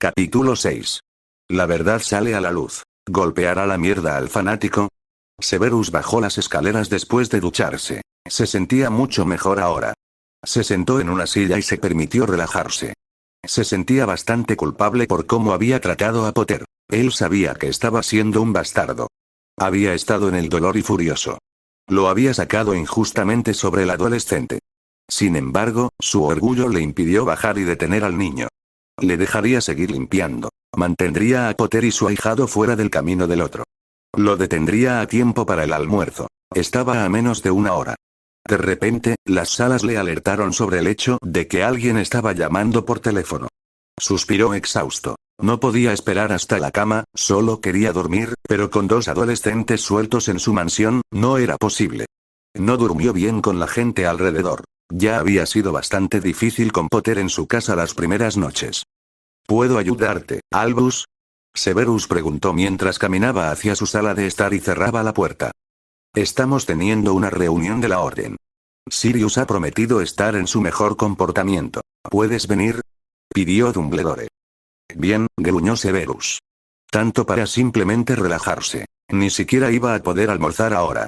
Capítulo 6. La verdad sale a la luz. ¿Golpeará la mierda al fanático? Severus bajó las escaleras después de ducharse. Se sentía mucho mejor ahora. Se sentó en una silla y se permitió relajarse. Se sentía bastante culpable por cómo había tratado a Potter. Él sabía que estaba siendo un bastardo. Había estado en el dolor y furioso. Lo había sacado injustamente sobre el adolescente. Sin embargo, su orgullo le impidió bajar y detener al niño. Le dejaría seguir limpiando. Mantendría a Potter y su ahijado fuera del camino del otro. Lo detendría a tiempo para el almuerzo. Estaba a menos de una hora. De repente, las salas le alertaron sobre el hecho de que alguien estaba llamando por teléfono. Suspiró exhausto. No podía esperar hasta la cama, solo quería dormir, pero con dos adolescentes sueltos en su mansión, no era posible. No durmió bien con la gente alrededor. Ya había sido bastante difícil con Potter en su casa las primeras noches. ¿Puedo ayudarte, Albus? Severus preguntó mientras caminaba hacia su sala de estar y cerraba la puerta. Estamos teniendo una reunión de la orden. Sirius ha prometido estar en su mejor comportamiento. ¿Puedes venir? Pidió Dumbledore. Bien, gruñó Severus. Tanto para simplemente relajarse. Ni siquiera iba a poder almorzar ahora.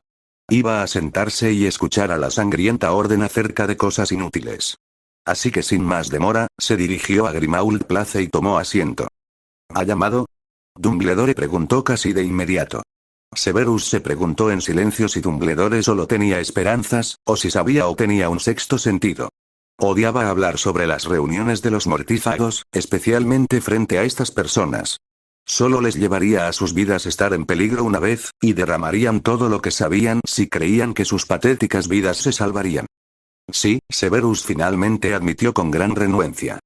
Iba a sentarse y escuchar a la sangrienta orden acerca de cosas inútiles. Así que sin más demora, se dirigió a Grimmauld Place y tomó asiento. ¿Ha llamado? Dumbledore preguntó casi de inmediato. Severus se preguntó en silencio si Dumbledore solo tenía esperanzas, o si sabía o tenía un sexto sentido. Odiaba hablar sobre las reuniones de los mortífagos, especialmente frente a estas personas. Solo les llevaría a sus vidas estar en peligro una vez, y derramarían todo lo que sabían si creían que sus patéticas vidas se salvarían. Sí, Severus finalmente admitió con gran renuencia.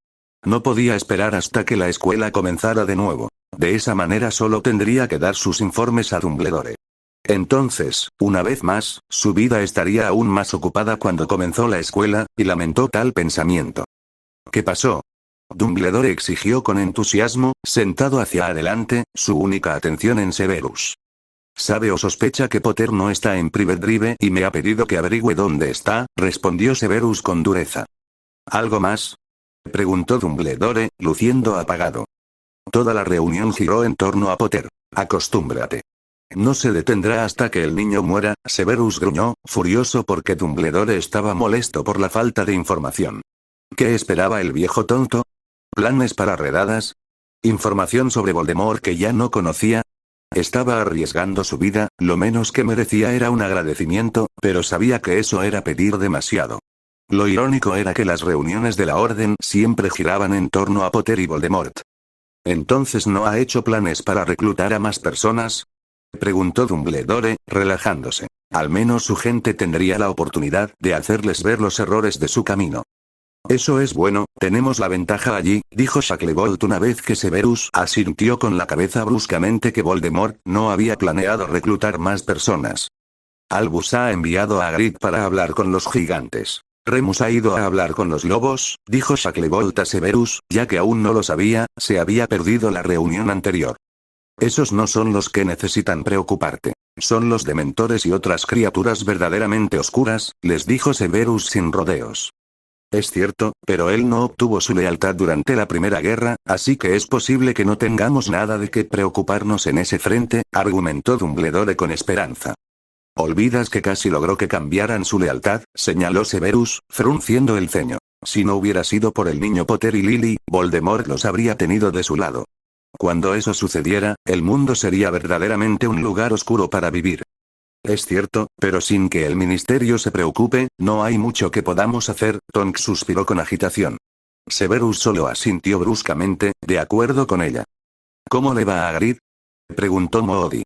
No podía esperar hasta que la escuela comenzara de nuevo. De esa manera solo tendría que dar sus informes a Dumbledore. Entonces, una vez más, su vida estaría aún más ocupada cuando comenzó la escuela, y lamentó tal pensamiento. ¿Qué pasó? Dumbledore exigió con entusiasmo, sentado hacia adelante, su única atención en Severus. ¿Sabe o sospecha que Potter no está en Private Drive y me ha pedido que averigüe dónde está? Respondió Severus con dureza. ¿Algo más? Preguntó Dumbledore, luciendo apagado. Toda la reunión giró en torno a Potter. Acostúmbrate. No se detendrá hasta que el niño muera, Severus gruñó, furioso porque Dumbledore estaba molesto por la falta de información. ¿Qué esperaba el viejo tonto? ¿Planes para redadas? ¿Información sobre Voldemort que ya no conocía? Estaba arriesgando su vida, lo menos que merecía era un agradecimiento, pero sabía que eso era pedir demasiado. Lo irónico era que las reuniones de la Orden siempre giraban en torno a Potter y Voldemort. ¿Entonces no ha hecho planes para reclutar a más personas? Preguntó Dumbledore, relajándose. Al menos su gente tendría la oportunidad de hacerles ver los errores de su camino. Eso es bueno, tenemos la ventaja allí, dijo Shacklebolt una vez que Severus asintió con la cabeza bruscamente que Voldemort no había planeado reclutar más personas. Albus ha enviado a Hagrid para hablar con los gigantes. Remus ha ido a hablar con los lobos, dijo Shacklebolt a Severus, ya que aún no lo sabía, se había perdido la reunión anterior. Esos no son los que necesitan preocuparte. Son los dementores y otras criaturas verdaderamente oscuras, les dijo Severus sin rodeos. Es cierto, pero él no obtuvo su lealtad durante la Primera Guerra, así que es posible que no tengamos nada de qué preocuparnos en ese frente, argumentó Dumbledore con esperanza. ¿Olvidas que casi logró que cambiaran su lealtad?, señaló Severus, frunciendo el ceño. Si no hubiera sido por el niño Potter y Lily, Voldemort los habría tenido de su lado. Cuando eso sucediera, el mundo sería verdaderamente un lugar oscuro para vivir. Es cierto, pero sin que el ministerio se preocupe, no hay mucho que podamos hacer, Tonks suspiró con agitación. Severus solo asintió bruscamente, de acuerdo con ella. ¿Cómo le va a Hagrid?, preguntó Moody.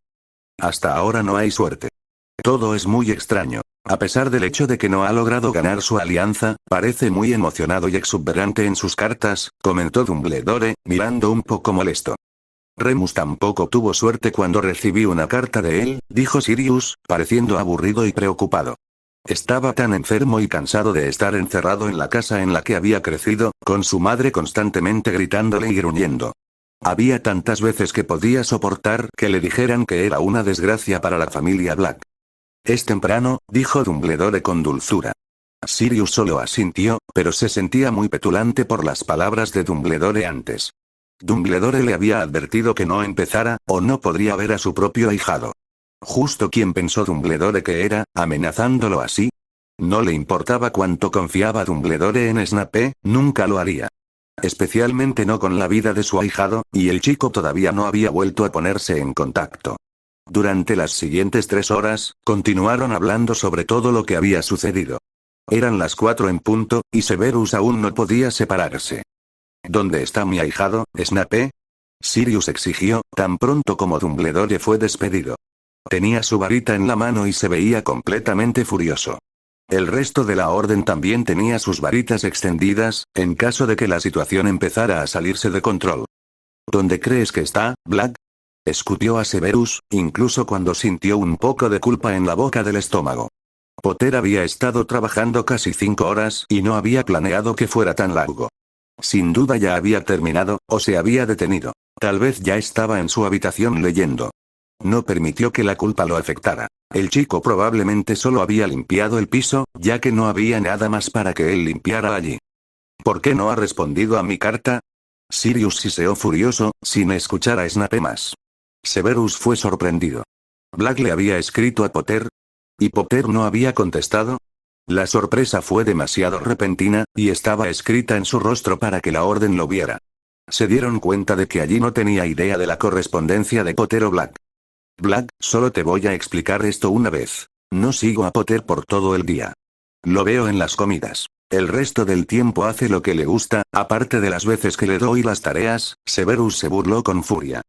Hasta ahora no hay suerte. Todo es muy extraño. A pesar del hecho de que no ha logrado ganar su alianza, parece muy emocionado y exuberante en sus cartas, comentó Dumbledore, mirando un poco molesto. Remus tampoco tuvo suerte cuando recibí una carta de él, dijo Sirius, pareciendo aburrido y preocupado. Estaba tan enfermo y cansado de estar encerrado en la casa en la que había crecido, con su madre constantemente gritándole y gruñendo. Había tantas veces que podía soportar que le dijeran que era una desgracia para la familia Black. Es temprano, dijo Dumbledore con dulzura. Sirius solo asintió, pero se sentía muy petulante por las palabras de Dumbledore antes. Dumbledore le había advertido que no empezara, o no podría ver a su propio ahijado. Justo quien pensó Dumbledore que era, amenazándolo así. No le importaba cuánto confiaba Dumbledore en Snape, nunca lo haría. Especialmente no con la vida de su ahijado, y el chico todavía no había vuelto a ponerse en contacto. Durante las siguientes 3 horas, continuaron hablando sobre todo lo que había sucedido. Eran las 4 en punto, y Severus aún no podía separarse. ¿Dónde está mi ahijado, Snape? Sirius exigió, tan pronto como Dumbledore fue despedido. Tenía su varita en la mano y se veía completamente furioso. El resto de la orden también tenía sus varitas extendidas, en caso de que la situación empezara a salirse de control. ¿Dónde crees que está, Black? Escupió a Severus, incluso cuando sintió un poco de culpa en la boca del estómago. Potter había estado trabajando casi 5 horas y no había planeado que fuera tan largo. Sin duda ya había terminado, o se había detenido. Tal vez ya estaba en su habitación leyendo. No permitió que la culpa lo afectara. El chico probablemente solo había limpiado el piso, ya que no había nada más para que él limpiara allí. ¿Por qué no ha respondido a mi carta? Sirius siseó furioso, sin escuchar a Snape más. Severus fue sorprendido. ¿Black le había escrito a Potter? ¿Y Potter no había contestado? La sorpresa fue demasiado repentina, y estaba escrita en su rostro para que la orden lo viera. Se dieron cuenta de que allí no tenía idea de la correspondencia de Potter o Black. Black, solo te voy a explicar esto una vez. No sigo a Potter por todo el día. Lo veo en las comidas. El resto del tiempo hace lo que le gusta, aparte de las veces que le doy las tareas. Severus se burló con furia.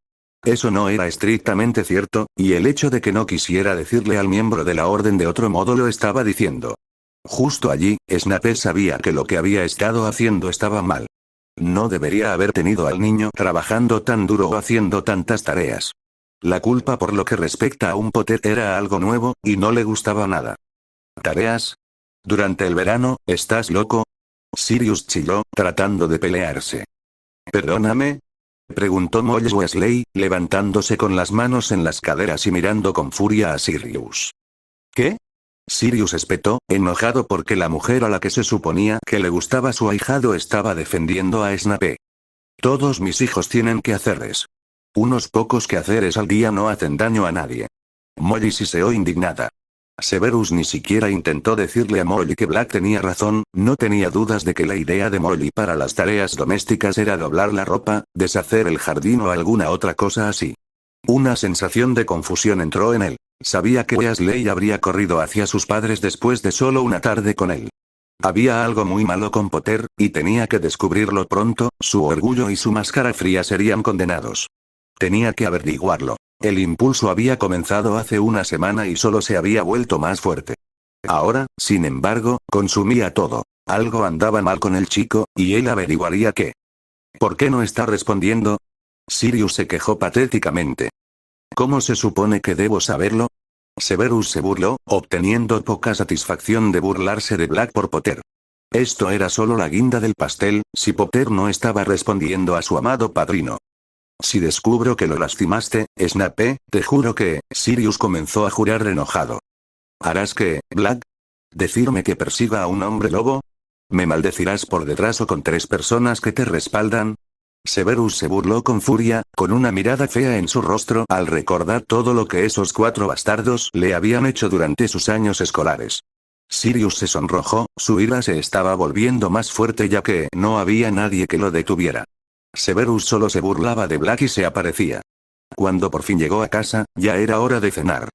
Eso no era estrictamente cierto, y el hecho de que no quisiera decirle al miembro de la orden de otro modo lo estaba diciendo. Justo allí, Snape sabía que lo que había estado haciendo estaba mal. No debería haber tenido al niño trabajando tan duro o haciendo tantas tareas. La culpa por lo que respecta a un Potter era algo nuevo, y no le gustaba nada. ¿Tareas? ¿Durante el verano, estás loco? Sirius chilló, tratando de pelearse. ¿Perdóname? Preguntó Molly Weasley, levantándose con las manos en las caderas y mirando con furia a Sirius. ¿Qué? Sirius espetó, enojado porque la mujer a la que se suponía que le gustaba su ahijado estaba defendiendo a Snape. Todos mis hijos tienen quehaceres. Unos pocos quehaceres al día no hacen daño a nadie. Molly siseó indignada. Severus ni siquiera intentó decirle a Molly que Black tenía razón, no tenía dudas de que la idea de Molly para las tareas domésticas era doblar la ropa, deshacer el jardín o alguna otra cosa así. Una sensación de confusión entró en él. Sabía que Weasley habría corrido hacia sus padres después de solo una tarde con él. Había algo muy malo con Potter, y tenía que descubrirlo pronto. Su orgullo y su máscara fría serían condenados. Tenía que averiguarlo. El impulso había comenzado hace una semana y solo se había vuelto más fuerte. Ahora, sin embargo, consumía todo. Algo andaba mal con el chico, y él averiguaría qué. ¿Por qué no está respondiendo? Sirius se quejó patéticamente. ¿Cómo se supone que debo saberlo? Severus se burló, obteniendo poca satisfacción de burlarse de Black por Potter. Esto era solo la guinda del pastel, si Potter no estaba respondiendo a su amado padrino. Si descubro que lo lastimaste, Snape, te juro que... Sirius comenzó a jurar enojado. ¿Harás qué, Black? ¿Decirme que persiga a un hombre lobo? ¿Me maldecirás por detrás o con 3 personas que te respaldan? Severus se burló con furia, con una mirada fea en su rostro al recordar todo lo que esos 4 bastardos le habían hecho durante sus años escolares. Sirius se sonrojó, su ira se estaba volviendo más fuerte ya que no había nadie que lo detuviera. Severus solo se burlaba de Black y se aparecía. Cuando por fin llegó a casa, ya era hora de cenar.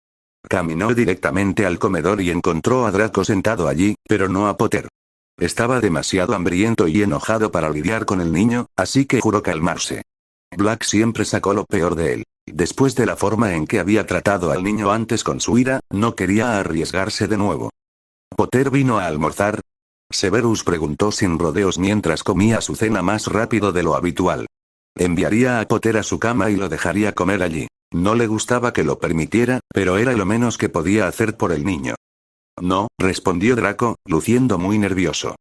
Caminó directamente al comedor y encontró a Draco sentado allí, pero no a Potter. Estaba demasiado hambriento y enojado para lidiar con el niño, así que juró calmarse. Black siempre sacó lo peor de él. Después de la forma en que había tratado al niño antes con su ira, no quería arriesgarse de nuevo. ¿Potter vino a almorzar? Severus preguntó sin rodeos mientras comía su cena más rápido de lo habitual. Enviaría a Potter a su cama y lo dejaría comer allí. No le gustaba que lo permitiera, pero era lo menos que podía hacer por el niño. No, respondió Draco, luciendo muy nervioso.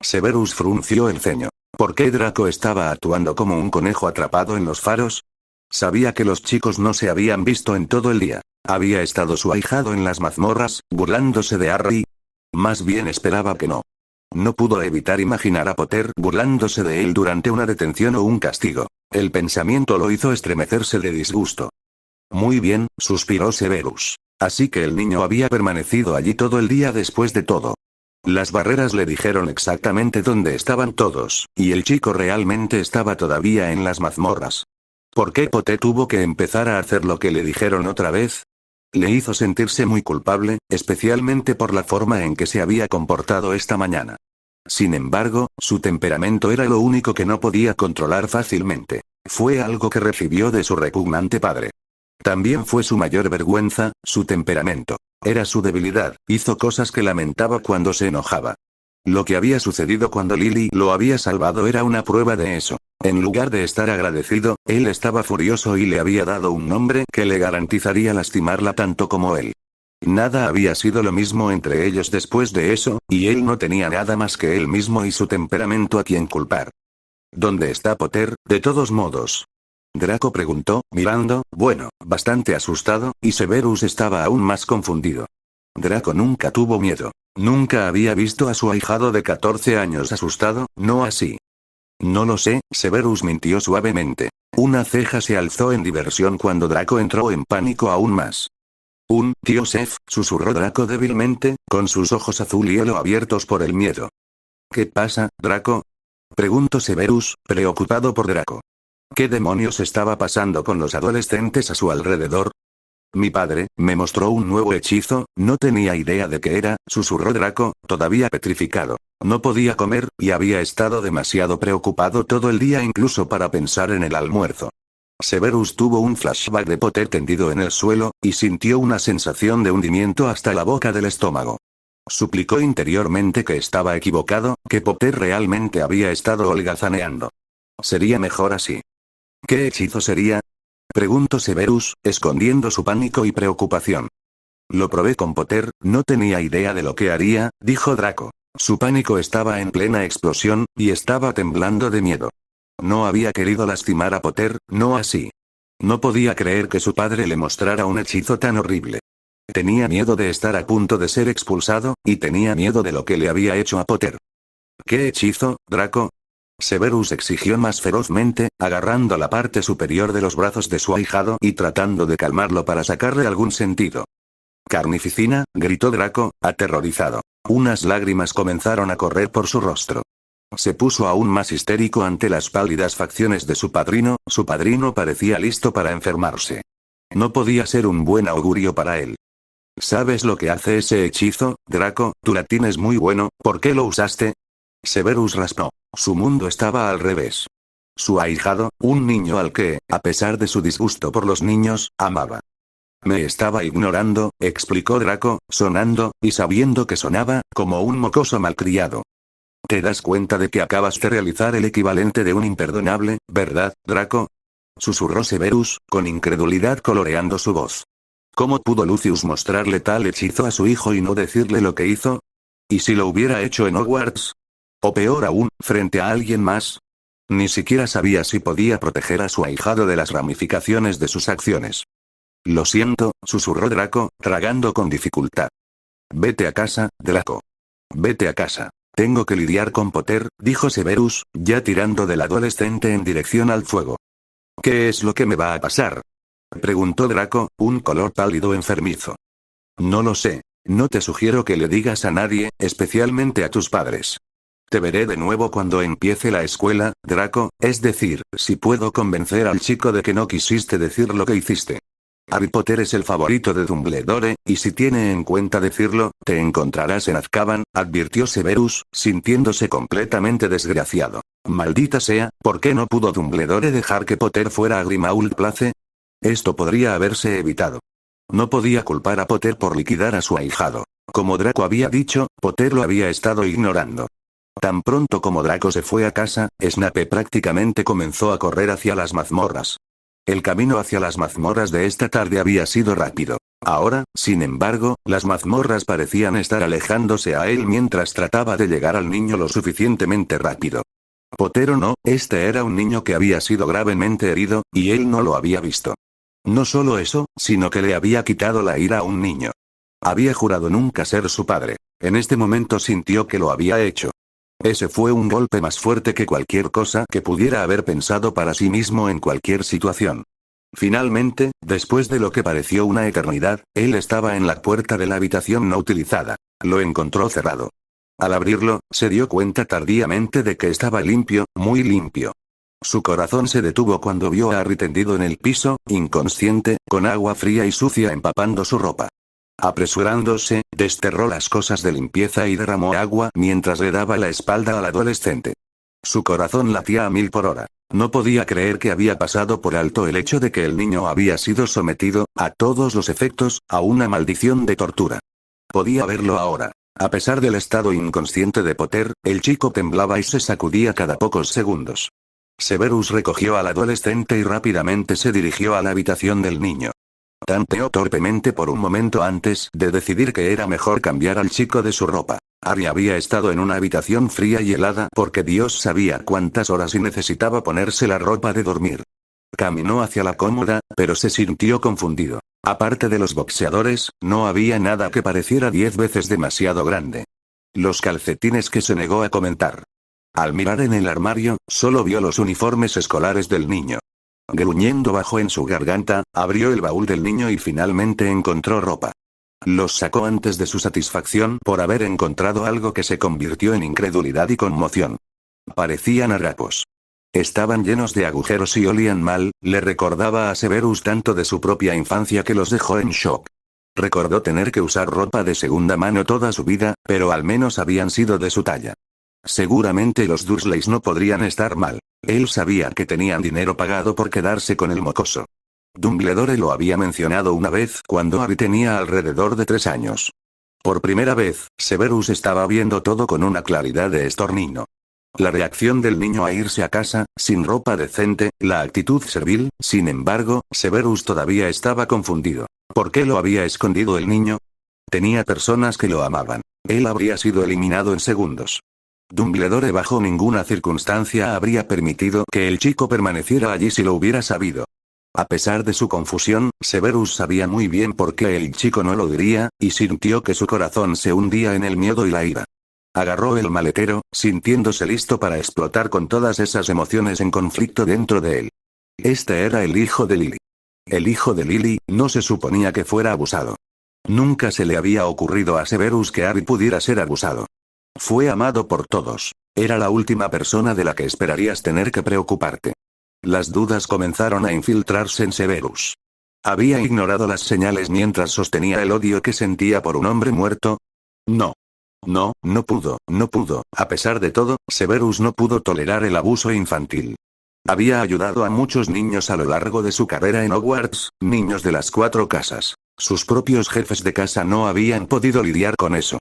Severus frunció el ceño. ¿Por qué Draco estaba actuando como un conejo atrapado en los faros? Sabía que los chicos no se habían visto en todo el día. ¿Había estado su ahijado en las mazmorras, burlándose de Harry? Más bien esperaba que no. No pudo evitar imaginar a Potter burlándose de él durante una detención o un castigo. El pensamiento lo hizo estremecerse de disgusto. Muy bien, suspiró Severus. Así que el niño había permanecido allí todo el día después de todo. Las barreras le dijeron exactamente dónde estaban todos, y el chico realmente estaba todavía en las mazmorras. ¿Por qué Potter tuvo que empezar a hacer lo que le dijeron otra vez? Le hizo sentirse muy culpable, especialmente por la forma en que se había comportado esta mañana. Sin embargo, su temperamento era lo único que no podía controlar fácilmente. Fue algo que recibió de su repugnante padre. También fue su mayor vergüenza, su temperamento. Era su debilidad, hizo cosas que lamentaba cuando se enojaba. Lo que había sucedido cuando Lily lo había salvado era una prueba de eso. En lugar de estar agradecido, él estaba furioso y le había dado un nombre que le garantizaría lastimarla tanto como él. Nada había sido lo mismo entre ellos después de eso, y él no tenía nada más que él mismo y su temperamento a quien culpar. ¿Dónde está Potter, de todos modos? Draco preguntó, mirando, bastante asustado, y Severus estaba aún más confundido. Draco nunca tuvo miedo. Nunca había visto a su ahijado de 14 años asustado, no así. No lo sé, Severus mintió suavemente. Una ceja se alzó en diversión cuando Draco entró en pánico aún más. Tío Sef, susurró Draco débilmente, con sus ojos azul hielo abiertos por el miedo. ¿Qué pasa, Draco? Preguntó Severus, preocupado por Draco. ¿Qué demonios estaba pasando con los adolescentes a su alrededor? Mi padre, me mostró un nuevo hechizo, no tenía idea de qué era, susurró Draco, todavía petrificado. No podía comer, y había estado demasiado preocupado todo el día incluso para pensar en el almuerzo. Severus tuvo un flashback de Potter tendido en el suelo, y sintió una sensación de hundimiento hasta la boca del estómago. Suplicó interiormente que estaba equivocado, que Potter realmente había estado holgazaneando. Sería mejor así. ¿Qué hechizo sería? Preguntó Severus, escondiendo su pánico y preocupación. Lo probé con Potter, no tenía idea de lo que haría, dijo Draco. Su pánico estaba en plena explosión, y estaba temblando de miedo. No había querido lastimar a Potter, no así. No podía creer que su padre le mostrara un hechizo tan horrible. Tenía miedo de estar a punto de ser expulsado, y tenía miedo de lo que le había hecho a Potter. ¿Qué hechizo, Draco? Severus exigió más ferozmente, agarrando la parte superior de los brazos de su ahijado y tratando de calmarlo para sacarle algún sentido. Carnificina, gritó Draco, aterrorizado. Unas lágrimas comenzaron a correr por su rostro. Se puso aún más histérico ante las pálidas facciones de su padrino parecía listo para enfermarse. No podía ser un buen augurio para él. ¿Sabes lo que hace ese hechizo, Draco? Tu latín es muy bueno, ¿por qué lo usaste? Severus raspó. Su mundo estaba al revés. Su ahijado, un niño al que, a pesar de su disgusto por los niños, amaba. Me estaba ignorando, explicó Draco, sonando, y sabiendo que sonaba, como un mocoso malcriado. ¿Te das cuenta de que acabas de realizar el equivalente de un imperdonable, verdad, Draco? Susurró Severus, con incredulidad coloreando su voz. ¿Cómo pudo Lucius mostrarle tal hechizo a su hijo y no decirle lo que hizo? ¿Y si lo hubiera hecho en Hogwarts? O peor aún, frente a alguien más. Ni siquiera sabía si podía proteger a su ahijado de las ramificaciones de sus acciones. Lo siento, susurró Draco, tragando con dificultad. Vete a casa, Draco. Vete a casa. Tengo que lidiar con Potter, dijo Severus, ya tirando del adolescente en dirección al fuego. ¿Qué es lo que me va a pasar? Preguntó Draco, un color pálido enfermizo. No lo sé. No te sugiero que le digas a nadie, especialmente a tus padres. Te veré de nuevo cuando empiece la escuela, Draco, es decir, si puedo convencer al chico de que no quisiste decir lo que hiciste. Harry Potter es el favorito de Dumbledore, y si tiene en cuenta decirlo, te encontrarás en Azkaban, advirtió Severus, sintiéndose completamente desgraciado. Maldita sea, ¿por qué no pudo Dumbledore dejar que Potter fuera a Grimmauld Place? Esto podría haberse evitado. No podía culpar a Potter por liquidar a su ahijado. Como Draco había dicho, Potter lo había estado ignorando. Tan pronto como Draco se fue a casa, Snape prácticamente comenzó a correr hacia las mazmorras. El camino hacia las mazmorras de esta tarde había sido rápido. Ahora, sin embargo, las mazmorras parecían estar alejándose a él mientras trataba de llegar al niño lo suficientemente rápido. Potter o no, este era un niño que había sido gravemente herido, y él no lo había visto. No solo eso, sino que le había quitado la ira a un niño. Había jurado nunca ser su padre. En este momento sintió que lo había hecho. Ese fue un golpe más fuerte que cualquier cosa que pudiera haber pensado para sí mismo en cualquier situación. Finalmente, después de lo que pareció una eternidad, él estaba en la puerta de la habitación no utilizada. Lo encontró cerrado. Al abrirlo, se dio cuenta tardíamente de que estaba limpio, muy limpio. Su corazón se detuvo cuando vio a Harry tendido en el piso, inconsciente, con agua fría y sucia empapando su ropa. Apresurándose, desterró las cosas de limpieza y derramó agua mientras le daba la espalda al adolescente. Su corazón latía a 1000 por hora. No podía creer que había pasado por alto el hecho de que el niño había sido sometido, a todos los efectos, a una maldición de tortura. Podía verlo ahora. A pesar del estado inconsciente de Potter, el chico temblaba y se sacudía cada pocos segundos. Severus recogió al adolescente y rápidamente se dirigió a la habitación del niño. Tanteó torpemente por un momento antes de decidir que era mejor cambiar al chico de su ropa. Harry había estado en una habitación fría y helada porque Dios sabía cuántas horas y necesitaba ponerse la ropa de dormir. Caminó hacia la cómoda, pero se sintió confundido. Aparte de los boxeadores, no había nada que pareciera 10 veces demasiado grande. Los calcetines que se negó a comentar. Al mirar en el armario, solo vio los uniformes escolares del niño. Gruñendo bajo en su garganta, abrió el baúl del niño y finalmente encontró ropa. Los sacó antes de su satisfacción por haber encontrado algo que se convirtió en incredulidad y conmoción. Parecían harapos. Estaban llenos de agujeros y olían mal, le recordaba a Severus tanto de su propia infancia que los dejó en shock. Recordó tener que usar ropa de segunda mano toda su vida, pero al menos habían sido de su talla. Seguramente los Dursleys no podrían estar mal. Él sabía que tenían dinero pagado por quedarse con el mocoso. Dumbledore lo había mencionado una vez cuando Harry tenía alrededor de 3 años. Por primera vez, Severus estaba viendo todo con una claridad de estornino. La reacción del niño a irse a casa, sin ropa decente, la actitud servil, sin embargo, Severus todavía estaba confundido. ¿Por qué lo había escondido el niño? Tenía personas que lo amaban. Él habría sido eliminado en segundos. Dumbledore bajo ninguna circunstancia habría permitido que el chico permaneciera allí si lo hubiera sabido. A pesar de su confusión, Severus sabía muy bien por qué el chico no lo diría, y sintió que su corazón se hundía en el miedo y la ira. Agarró el maletero, sintiéndose listo para explotar con todas esas emociones en conflicto dentro de él. Este era el hijo de Lily. El hijo de Lily, no se suponía que fuera abusado. Nunca se le había ocurrido a Severus que Harry pudiera ser abusado. Fue amado por todos. Era la última persona de la que esperarías tener que preocuparte. Las dudas comenzaron a infiltrarse en Severus. ¿Había ignorado las señales mientras sostenía el odio que sentía por un hombre muerto? No. No pudo. A pesar de todo, Severus no pudo tolerar el abuso infantil. Había ayudado a muchos niños a lo largo de su carrera en Hogwarts, niños de las 4 casas. Sus propios jefes de casa no habían podido lidiar con eso.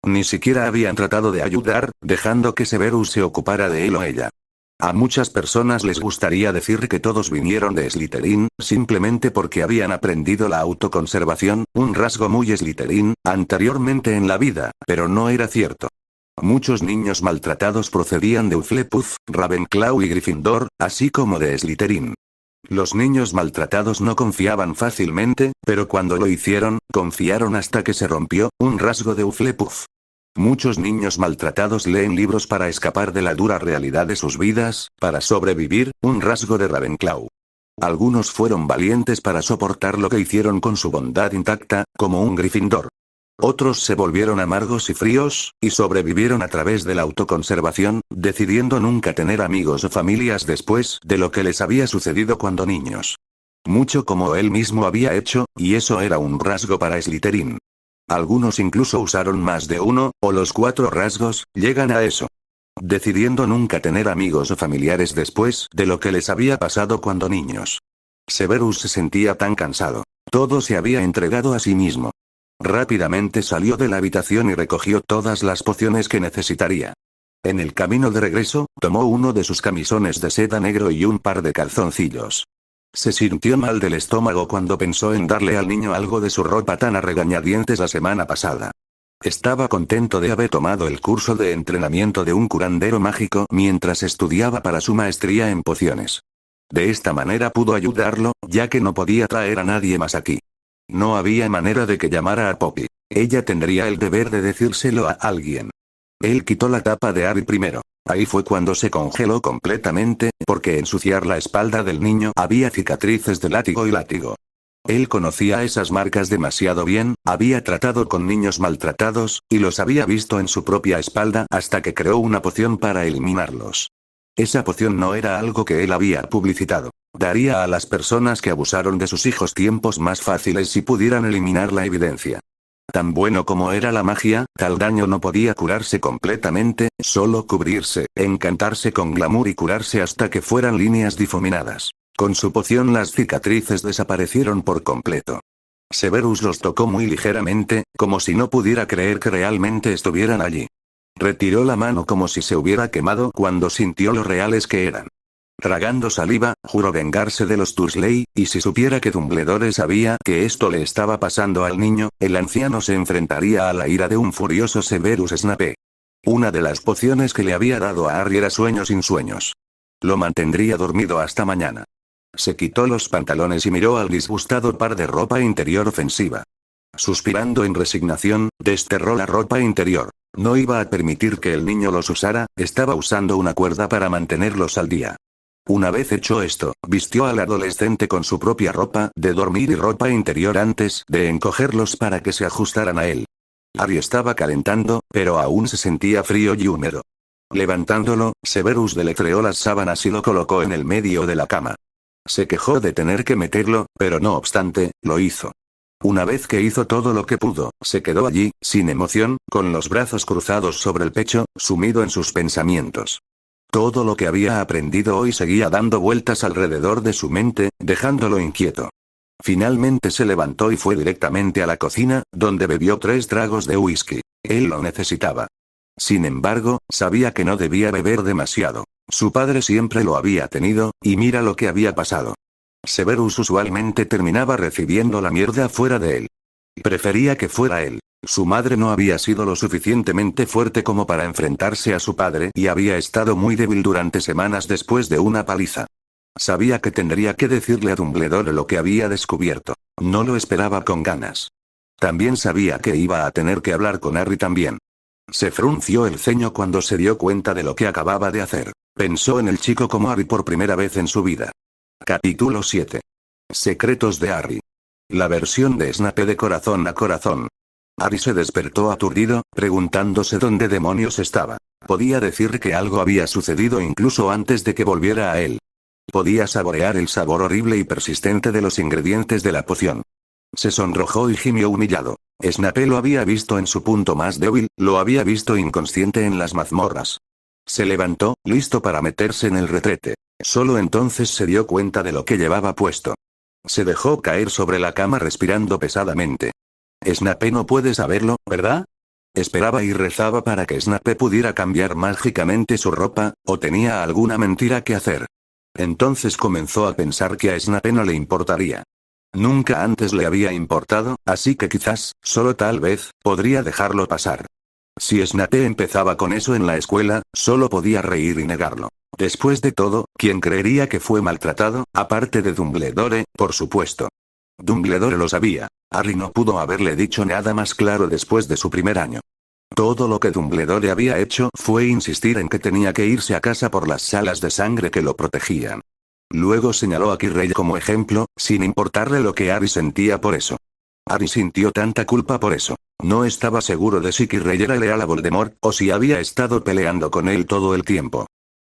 Ni siquiera habían tratado de ayudar, dejando que Severus se ocupara de él o ella. A muchas personas les gustaría decir que todos vinieron de Slytherin, simplemente porque habían aprendido la autoconservación, un rasgo muy Slytherin, anteriormente en la vida, pero no era cierto. Muchos niños maltratados procedían de Hufflepuff, Ravenclaw y Gryffindor, así como de Slytherin. Los niños maltratados no confiaban fácilmente, pero cuando lo hicieron, confiaron hasta que se rompió, un rasgo de Hufflepuff. Muchos niños maltratados leen libros para escapar de la dura realidad de sus vidas, para sobrevivir, un rasgo de Ravenclaw. Algunos fueron valientes para soportar lo que hicieron con su bondad intacta, como un Gryffindor. Otros se volvieron amargos y fríos, y sobrevivieron a través de la autoconservación, decidiendo nunca tener amigos o familias después de lo que les había sucedido cuando niños. Mucho como él mismo había hecho, y eso era un rasgo para Slytherin. Algunos incluso usaron más de uno, o los 4 rasgos, llegan a eso. Decidiendo nunca tener amigos o familiares después de lo que les había pasado cuando niños. Severus se sentía tan cansado. Todo se había entregado a sí mismo. Rápidamente salió de la habitación y recogió todas las pociones que necesitaría. En el camino de regreso, tomó uno de sus camisones de seda negro y un par de calzoncillos. Se sintió mal del estómago cuando pensó en darle al niño algo de su ropa tan a regañadientes la semana pasada. Estaba contento de haber tomado el curso de entrenamiento de un curandero mágico mientras estudiaba para su maestría en pociones. De esta manera pudo ayudarlo, ya que no podía traer a nadie más aquí. No había manera de que llamara a Poppy. Ella tendría el deber de decírselo a alguien. Él quitó la tapa de Harry primero. Ahí fue cuando se congeló completamente, porque ensuciar la espalda del niño había cicatrices de látigo y látigo. Él conocía esas marcas demasiado bien, había tratado con niños maltratados, y los había visto en su propia espalda hasta que creó una poción para eliminarlos. Esa poción no era algo que él había publicitado. Daría a las personas que abusaron de sus hijos tiempos más fáciles si pudieran eliminar la evidencia. Tan bueno como era la magia, tal daño no podía curarse completamente, solo cubrirse, encantarse con glamour y curarse hasta que fueran líneas difuminadas. Con su poción las cicatrices desaparecieron por completo. Severus los tocó muy ligeramente, como si no pudiera creer que realmente estuvieran allí. Retiró la mano como si se hubiera quemado cuando sintió lo reales que eran. Tragando saliva, juró vengarse de los Dursley, y si supiera que Dumbledore sabía que esto le estaba pasando al niño, el anciano se enfrentaría a la ira de un furioso Severus Snape. Una de las pociones que le había dado a Harry era sueño sin sueños. Lo mantendría dormido hasta mañana. Se quitó los pantalones y miró al disgustado par de ropa interior ofensiva. Suspirando en resignación, desterró la ropa interior. No iba a permitir que el niño los usara, estaba usando una cuerda para mantenerlos al día. Una vez hecho esto, vistió al adolescente con su propia ropa de dormir y ropa interior antes de encogerlos para que se ajustaran a él. Harry estaba calentando, pero aún se sentía frío y húmedo. Levantándolo, Severus deletreó las sábanas y lo colocó en el medio de la cama. Se quejó de tener que meterlo, pero no obstante, lo hizo. Una vez que hizo todo lo que pudo, se quedó allí, sin emoción, con los brazos cruzados sobre el pecho, sumido en sus pensamientos. Todo lo que había aprendido hoy seguía dando vueltas alrededor de su mente, dejándolo inquieto. Finalmente se levantó y fue directamente a la cocina, donde bebió 3 tragos de whisky. Él lo necesitaba. Sin embargo, sabía que no debía beber demasiado. Su padre siempre lo había tenido, y mira lo que había pasado. Severus usualmente terminaba recibiendo la mierda fuera de él. Prefería que fuera él. Su madre no había sido lo suficientemente fuerte como para enfrentarse a su padre y había estado muy débil durante semanas después de una paliza. Sabía que tendría que decirle a Dumbledore lo que había descubierto. No lo esperaba con ganas. También sabía que iba a tener que hablar con Harry también. Se frunció el ceño cuando se dio cuenta de lo que acababa de hacer. Pensó en el chico como Harry por primera vez en su vida. Capítulo 7. Secretos de Harry. La versión de Snape de corazón a corazón. Harry se despertó aturdido, preguntándose dónde demonios estaba. Podía decir que algo había sucedido incluso antes de que volviera a él. Podía saborear el sabor horrible y persistente de los ingredientes de la poción. Se sonrojó y gimió humillado. Snape lo había visto en su punto más débil, lo había visto inconsciente en las mazmorras. Se levantó, listo para meterse en el retrete. Solo entonces se dio cuenta de lo que llevaba puesto. Se dejó caer sobre la cama respirando pesadamente. Snape no puede saberlo, ¿verdad? Esperaba y rezaba para que Snape pudiera cambiar mágicamente su ropa, o tenía alguna mentira que hacer. Entonces comenzó a pensar que a Snape no le importaría. Nunca antes le había importado, así que quizás, solo tal vez, podría dejarlo pasar. Si Snape empezaba con eso en la escuela, solo podía reír y negarlo. Después de todo, ¿quién creería que fue maltratado, aparte de Dumbledore, por supuesto? Dumbledore lo sabía. Harry no pudo haberle dicho nada más claro después de su primer año. Todo lo que Dumbledore había hecho fue insistir en que tenía que irse a casa por las salas de sangre que lo protegían. Luego señaló a Quirrell como ejemplo, sin importarle lo que Harry sentía por eso. Harry sintió tanta culpa por eso. No estaba seguro de si Quirrell era leal a Voldemort, o si había estado peleando con él todo el tiempo.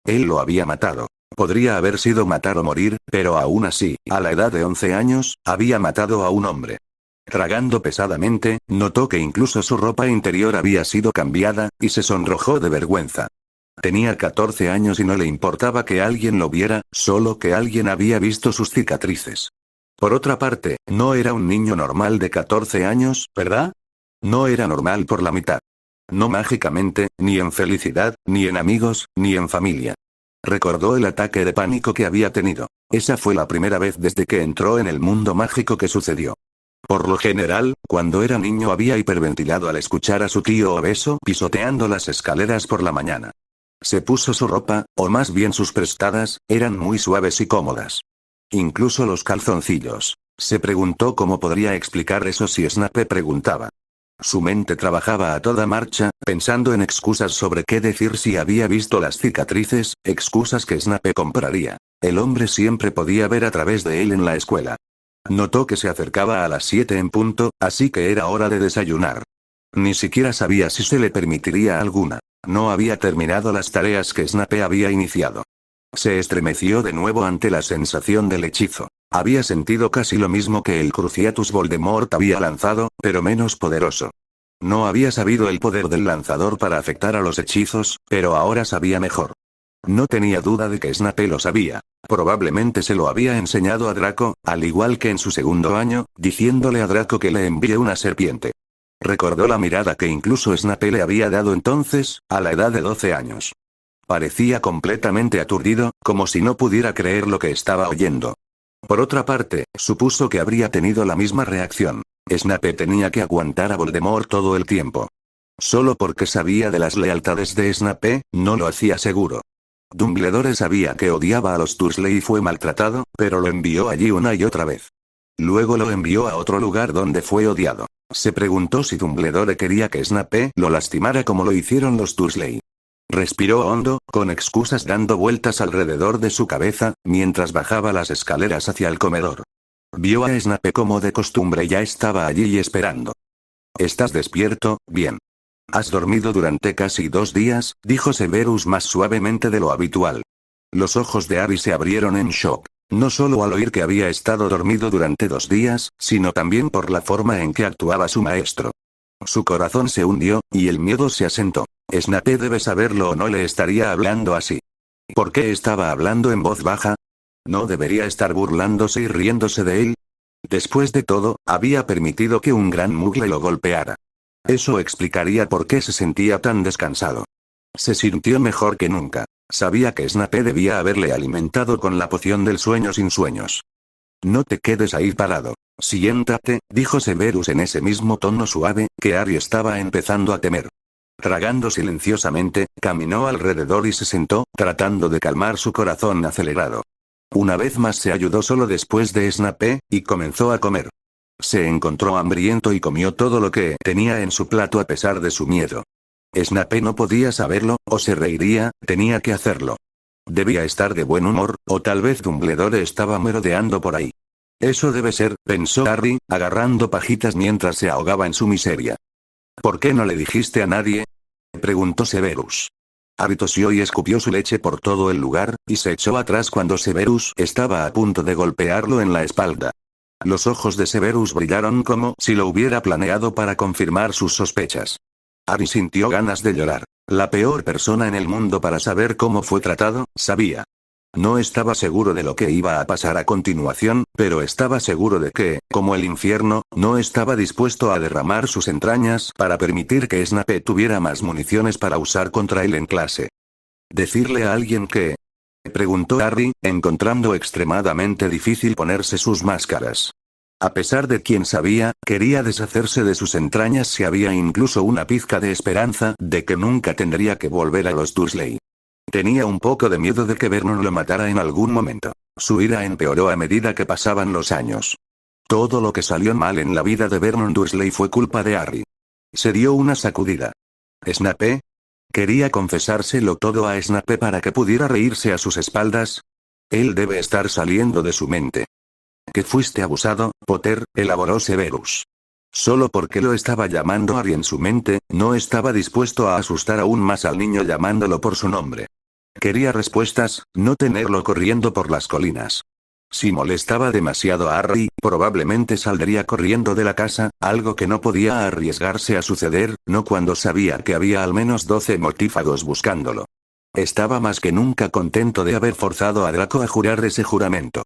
Él lo había matado. Podría haber sido matar o morir, pero aún así, a la edad de 11 años, había matado a un hombre. Tragando pesadamente, notó que incluso su ropa interior había sido cambiada, y se sonrojó de vergüenza. Tenía 14 años y no le importaba que alguien lo viera, solo que alguien había visto sus cicatrices. Por otra parte, no era un niño normal de 14 años, ¿verdad? No era normal por la mitad. No mágicamente, ni en felicidad, ni en amigos, ni en familia. Recordó el ataque de pánico que había tenido. Esa fue la primera vez desde que entró en el mundo mágico que sucedió. Por lo general, cuando era niño había hiperventilado al escuchar a su tío obeso pisoteando las escaleras por la mañana. Se puso su ropa, o más bien sus prestadas, eran muy suaves y cómodas. Incluso los calzoncillos. Se preguntó cómo podría explicar eso si Snape preguntaba. Su mente trabajaba a toda marcha, pensando en excusas sobre qué decir si había visto las cicatrices, excusas que Snape compraría. El hombre siempre podía ver a través de él en la escuela. Notó que se acercaba a las 7 en punto, así que era hora de desayunar. Ni siquiera sabía si se le permitiría alguna. No había terminado las tareas que Snape había iniciado. Se estremeció de nuevo ante la sensación del hechizo. Había sentido casi lo mismo que el Cruciatus Voldemort había lanzado, pero menos poderoso. No había sabido el poder del lanzador para afectar a los hechizos, pero ahora sabía mejor. No tenía duda de que Snape lo sabía. Probablemente se lo había enseñado a Draco, al igual que en su segundo año, diciéndole a Draco que le envíe una serpiente. Recordó la mirada que incluso Snape le había dado entonces, a la edad de 12 años. Parecía completamente aturdido, como si no pudiera creer lo que estaba oyendo. Por otra parte, supuso que habría tenido la misma reacción. Snape tenía que aguantar a Voldemort todo el tiempo. Solo porque sabía de las lealtades de Snape, no lo hacía seguro. Dumbledore sabía que odiaba a los Dursley y fue maltratado, pero lo envió allí una y otra vez. Luego lo envió a otro lugar donde fue odiado. Se preguntó si Dumbledore quería que Snape lo lastimara como lo hicieron los Dursley. Respiró hondo, con excusas dando vueltas alrededor de su cabeza, mientras bajaba las escaleras hacia el comedor. Vio a Snape como de costumbre ya estaba allí y esperando. ¿Estás despierto? Bien. Has dormido durante casi 2 días, dijo Severus más suavemente de lo habitual. Los ojos de Harry se abrieron en shock. No solo al oír que había estado dormido durante 2 días, sino también por la forma en que actuaba su maestro. Su corazón se hundió, y el miedo se asentó. Snape debe saberlo o no le estaría hablando así. ¿Por qué estaba hablando en voz baja? ¿No debería estar burlándose y riéndose de él? Después de todo, había permitido que un gran mugle lo golpeara. Eso explicaría por qué se sentía tan descansado. Se sintió mejor que nunca. Sabía que Snape debía haberle alimentado con la poción del sueño sin sueños. No te quedes ahí parado. Siéntate, dijo Severus en ese mismo tono suave, que Harry estaba empezando a temer. Tragando silenciosamente, caminó alrededor y se sentó, tratando de calmar su corazón acelerado. Una vez más se ayudó solo después de Snape, y comenzó a comer. Se encontró hambriento y comió todo lo que tenía en su plato a pesar de su miedo. Snape no podía saberlo, o se reiría, tenía que hacerlo. Debía estar de buen humor, o tal vez Dumbledore estaba merodeando por ahí. Eso debe ser, pensó Harry, agarrando pajitas mientras se ahogaba en su miseria. ¿Por qué no le dijiste a nadie? Preguntó Severus. Harry tosió y escupió su leche por todo el lugar, y se echó atrás cuando Severus estaba a punto de golpearlo en la espalda. Los ojos de Severus brillaron como si lo hubiera planeado para confirmar sus sospechas. Harry sintió ganas de llorar. La peor persona en el mundo para saber cómo fue tratado, sabía. No estaba seguro de lo que iba a pasar a continuación, pero estaba seguro de que, como el infierno, no estaba dispuesto a derramar sus entrañas para permitir que Snape tuviera más municiones para usar contra él en clase. ¿Decirle a alguien que? Preguntó Harry, encontrando extremadamente difícil ponerse sus máscaras. A pesar de quien sabía, quería deshacerse de sus entrañas si había incluso una pizca de esperanza de que nunca tendría que volver a los Dursley. Tenía un poco de miedo de que Vernon lo matara en algún momento. Su ira empeoró a medida que pasaban los años. Todo lo que salió mal en la vida de Vernon Dursley fue culpa de Harry. Se dio una sacudida. ¿Snape? ¿Quería confesárselo todo a Snape para que pudiera reírse a sus espaldas? Él debe estar saliendo de su mente. ¿Que fuiste abusado, Potter?, elaboró Severus. Solo porque lo estaba llamando Harry en su mente, no estaba dispuesto a asustar aún más al niño llamándolo por su nombre. Quería respuestas, no tenerlo corriendo por las colinas. Si molestaba demasiado a Harry, probablemente saldría corriendo de la casa, algo que no podía arriesgarse a suceder, no cuando sabía que había al menos 12 mortífagos buscándolo. Estaba más que nunca contento de haber forzado a Draco a jurar ese juramento.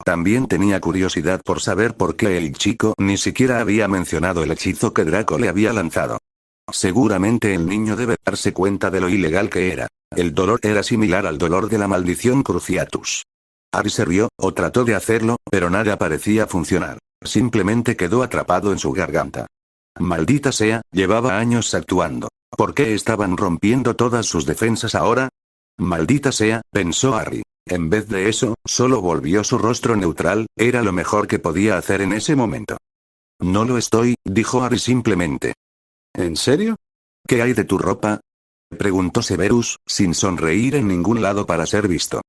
También tenía curiosidad por saber por qué el chico ni siquiera había mencionado el hechizo que Draco le había lanzado. Seguramente el niño debe darse cuenta de lo ilegal que era. El dolor era similar al dolor de la maldición Cruciatus. Harry se rió, o trató de hacerlo, pero nada parecía funcionar. Simplemente quedó atrapado en su garganta. Maldita sea, llevaba años actuando. ¿Por qué estaban rompiendo todas sus defensas ahora? Maldita sea, pensó Harry. En vez de eso, solo volvió su rostro neutral, era lo mejor que podía hacer en ese momento. No lo estoy, dijo Harry simplemente. ¿En serio? ¿Qué hay de tu ropa? Preguntó Severus, sin sonreír en ningún lado para ser visto.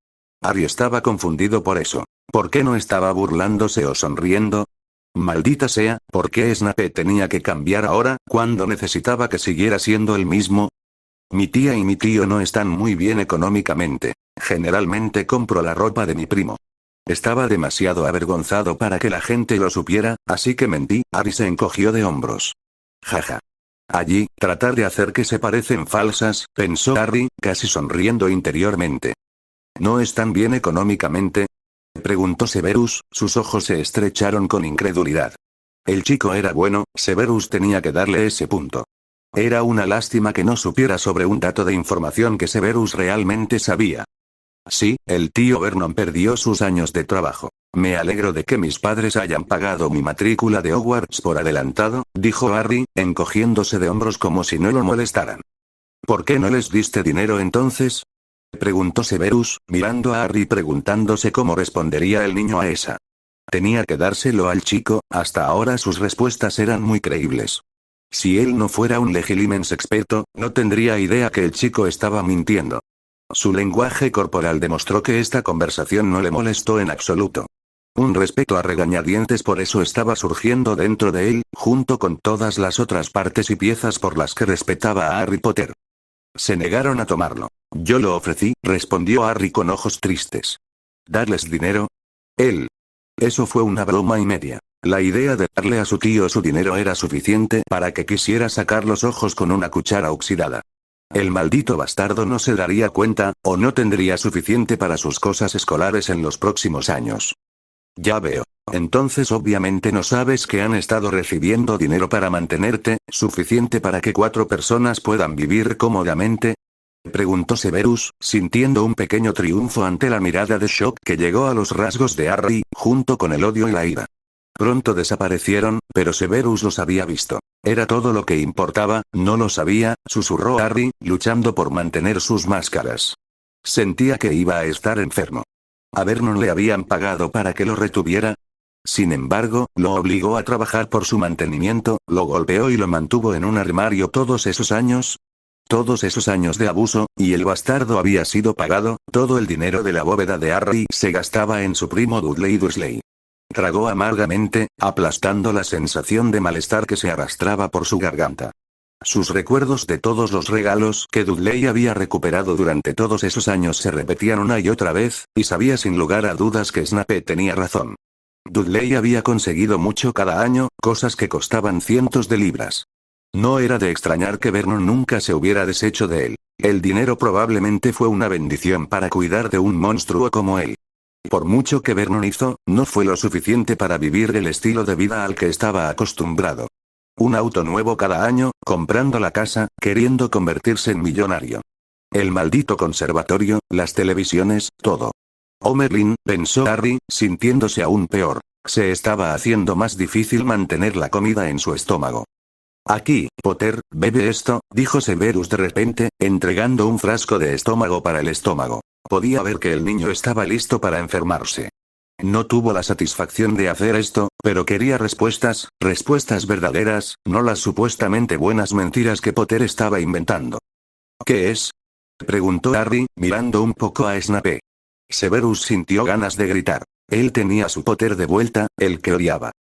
Harry estaba confundido por eso. ¿Por qué no estaba burlándose o sonriendo? Maldita sea, ¿por qué Snape tenía que cambiar ahora, cuando necesitaba que siguiera siendo el mismo? Mi tía y mi tío no están muy bien económicamente. Generalmente compro la ropa de mi primo. Estaba demasiado avergonzado para que la gente lo supiera, así que mentí. Harry se encogió de hombros. Jaja. Allí, tratar de hacer que se parecen falsas, pensó Harry, casi sonriendo interiormente. ¿No están bien económicamente? Preguntó Severus, sus ojos se estrecharon con incredulidad. El chico era bueno, Severus tenía que darle ese punto. Era una lástima que no supiera sobre un dato de información que Severus realmente sabía. Sí, el tío Vernon perdió sus años de trabajo. Me alegro de que mis padres hayan pagado mi matrícula de Hogwarts por adelantado, dijo Harry, encogiéndose de hombros como si no lo molestaran. ¿Por qué no les diste dinero entonces? Preguntó Severus, mirando a Harry preguntándose cómo respondería el niño a esa. Tenía que dárselo al chico, hasta ahora sus respuestas eran muy creíbles. Si él no fuera un legilimens experto, no tendría idea que el chico estaba mintiendo. Su lenguaje corporal demostró que esta conversación no le molestó en absoluto. Un respeto a regañadientes por eso estaba surgiendo dentro de él, junto con todas las otras partes y piezas por las que respetaba a Harry Potter. Se negaron a tomarlo. Yo lo ofrecí, respondió Harry con ojos tristes. ¿Darles dinero? Él. Eso fue una broma y media. La idea de darle a su tío su dinero era suficiente para que quisiera sacar los ojos con una cuchara oxidada. El maldito bastardo no se daría cuenta, o no tendría suficiente para sus cosas escolares en los próximos años. Ya veo. Entonces obviamente no sabes que han estado recibiendo dinero para mantenerte, suficiente para que 4 personas puedan vivir cómodamente. Preguntó Severus, sintiendo un pequeño triunfo ante la mirada de shock que llegó a los rasgos de Harry, junto con el odio y la ira. Pronto desaparecieron, pero Severus los había visto. Era todo lo que importaba, no lo sabía, susurró Harry, luchando por mantener sus máscaras. Sentía que iba a estar enfermo. ¿A Vernon le habían pagado para que lo retuviera? Sin embargo, lo obligó a trabajar por su mantenimiento, lo golpeó y lo mantuvo en un armario todos esos años. Todos esos años de abuso, y el bastardo había sido pagado, todo el dinero de la bóveda de Harry se gastaba en su primo Dudley Dursley. Tragó amargamente, aplastando la sensación de malestar que se arrastraba por su garganta. Sus recuerdos de todos los regalos que Dudley había recuperado durante todos esos años se repetían una y otra vez, y sabía sin lugar a dudas que Snape tenía razón. Dudley había conseguido mucho cada año, cosas que costaban cientos de libras. No era de extrañar que Vernon nunca se hubiera deshecho de él. El dinero probablemente fue una bendición para cuidar de un monstruo como él. Por mucho que Vernon hizo, no fue lo suficiente para vivir el estilo de vida al que estaba acostumbrado. Un auto nuevo cada año, comprando la casa, queriendo convertirse en millonario. El maldito conservatorio, las televisiones, todo. Oh Merlin, pensó Harry, sintiéndose aún peor. Se estaba haciendo más difícil mantener la comida en su estómago. Aquí, Potter, bebe esto, dijo Severus de repente, entregando un frasco de estómago para el estómago. Podía ver que el niño estaba listo para enfermarse. No tuvo la satisfacción de hacer esto, pero quería respuestas verdaderas, no las supuestamente buenas mentiras que Potter estaba inventando. ¿Qué es? Preguntó Harry, mirando un poco a Snape. Severus sintió ganas de gritar. Él tenía su Potter de vuelta, el que odiaba.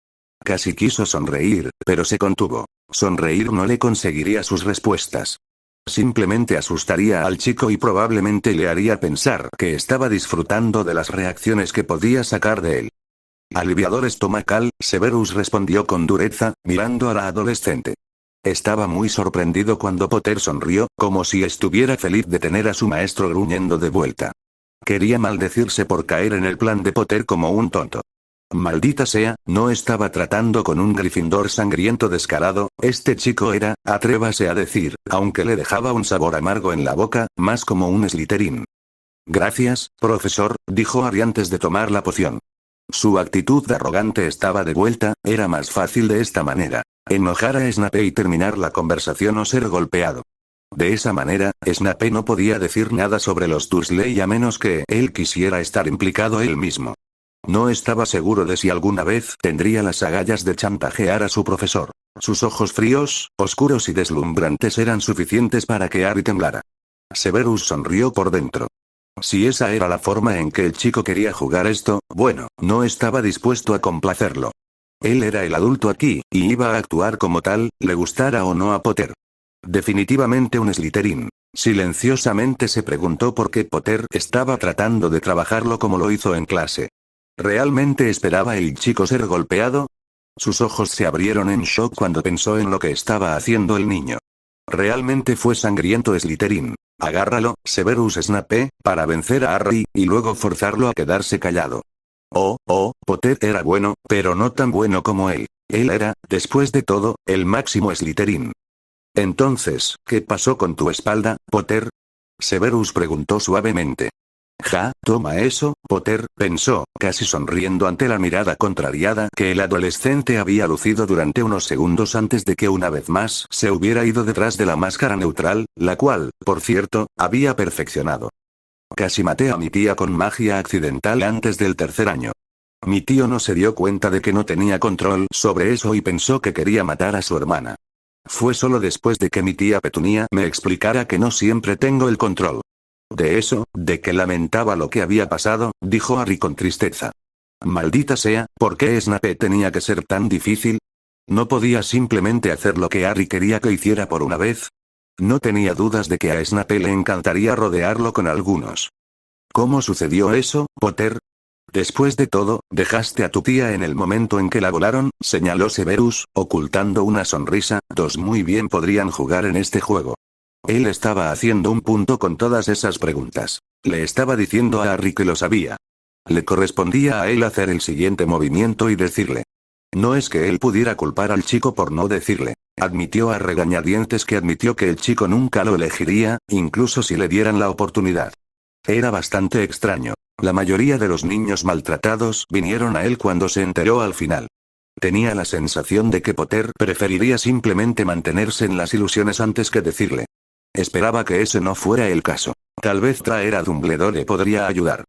Casi quiso sonreír, pero se contuvo. Sonreír no le conseguiría sus respuestas. Simplemente asustaría al chico y probablemente le haría pensar que estaba disfrutando de las reacciones que podía sacar de él. Aliviador estomacal, Severus respondió con dureza, mirando a la adolescente. Estaba muy sorprendido cuando Potter sonrió, como si estuviera feliz de tener a su maestro gruñendo de vuelta. Quería maldecirse por caer en el plan de Potter como un tonto. Maldita sea, no estaba tratando con un Gryffindor sangriento descarado, este chico era, atrévase a decir, aunque le dejaba un sabor amargo en la boca, más como un Slytherin. Gracias, profesor, dijo Harry antes de tomar la poción. Su actitud de arrogante estaba de vuelta, era más fácil de esta manera. Enojar a Snape y terminar la conversación o ser golpeado. De esa manera, Snape no podía decir nada sobre los Dursley a menos que él quisiera estar implicado él mismo. No estaba seguro de si alguna vez tendría las agallas de chantajear a su profesor. Sus ojos fríos, oscuros y deslumbrantes eran suficientes para que Harry temblara. Severus sonrió por dentro. Si esa era la forma en que el chico quería jugar esto, bueno, no estaba dispuesto a complacerlo. Él era el adulto aquí, y iba a actuar como tal, le gustara o no a Potter. Definitivamente un Slytherin. Silenciosamente se preguntó por qué Potter estaba tratando de trabajarlo como lo hizo en clase. ¿Realmente esperaba el chico ser golpeado? Sus ojos se abrieron en shock cuando pensó en lo que estaba haciendo el niño. Realmente fue sangriento Slytherin. Agárralo, Severus Snape, para vencer a Harry, y luego forzarlo a quedarse callado. Potter era bueno, pero no tan bueno como él. Él era, después de todo, el máximo Slytherin. Entonces, ¿qué pasó con tu espalda, Potter? Severus preguntó suavemente. Toma eso, Potter, pensó, casi sonriendo ante la mirada contrariada que el adolescente había lucido durante unos segundos antes de que una vez más se hubiera ido detrás de la máscara neutral, la cual, por cierto, había perfeccionado. Casi maté a mi tía con magia accidental antes del tercer año. Mi tío no se dio cuenta de que no tenía control sobre eso y pensó que quería matar a su hermana. Fue solo después de que mi tía Petunia me explicara que no siempre tengo el control. De eso, de que lamentaba lo que había pasado, dijo Harry con tristeza. Maldita sea, ¿por qué Snape tenía que ser tan difícil? ¿No podía simplemente hacer lo que Harry quería que hiciera por una vez? No tenía dudas de que a Snape le encantaría rodearlo con algunos. ¿Cómo sucedió eso, Potter? Después de todo, dejaste a tu tía en el momento en que la volaron, señaló Severus, ocultando una sonrisa. Dos muy bien podrían jugar en este juego. Él estaba haciendo un punto con todas esas preguntas. Le estaba diciendo a Harry que lo sabía. Le correspondía a él hacer el siguiente movimiento y decirle. No es que él pudiera culpar al chico por no decirle. Admitió a regañadientes que admitió que el chico nunca lo elegiría, incluso si le dieran la oportunidad. Era bastante extraño. La mayoría de los niños maltratados vinieron a él cuando se enteró al final. Tenía la sensación de que Potter preferiría simplemente mantenerse en las ilusiones antes que decirle. Esperaba que ese no fuera el caso. Tal vez traer a Dumbledore podría ayudar.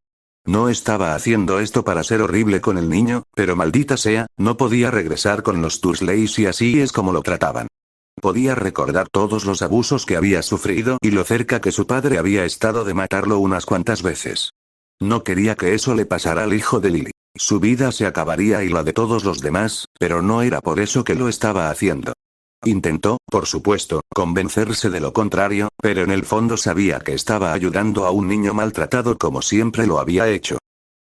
No estaba haciendo esto para ser horrible con el niño, pero maldita sea, no podía regresar con los Dursleys y así es como lo trataban. Podía recordar todos los abusos que había sufrido y lo cerca que su padre había estado de matarlo unas cuantas veces. No quería que eso le pasara al hijo de Lily. Su vida se acabaría y la de todos los demás, pero no era por eso que lo estaba haciendo. Intentó, por supuesto, convencerse de lo contrario, pero en el fondo sabía que estaba ayudando a un niño maltratado como siempre lo había hecho.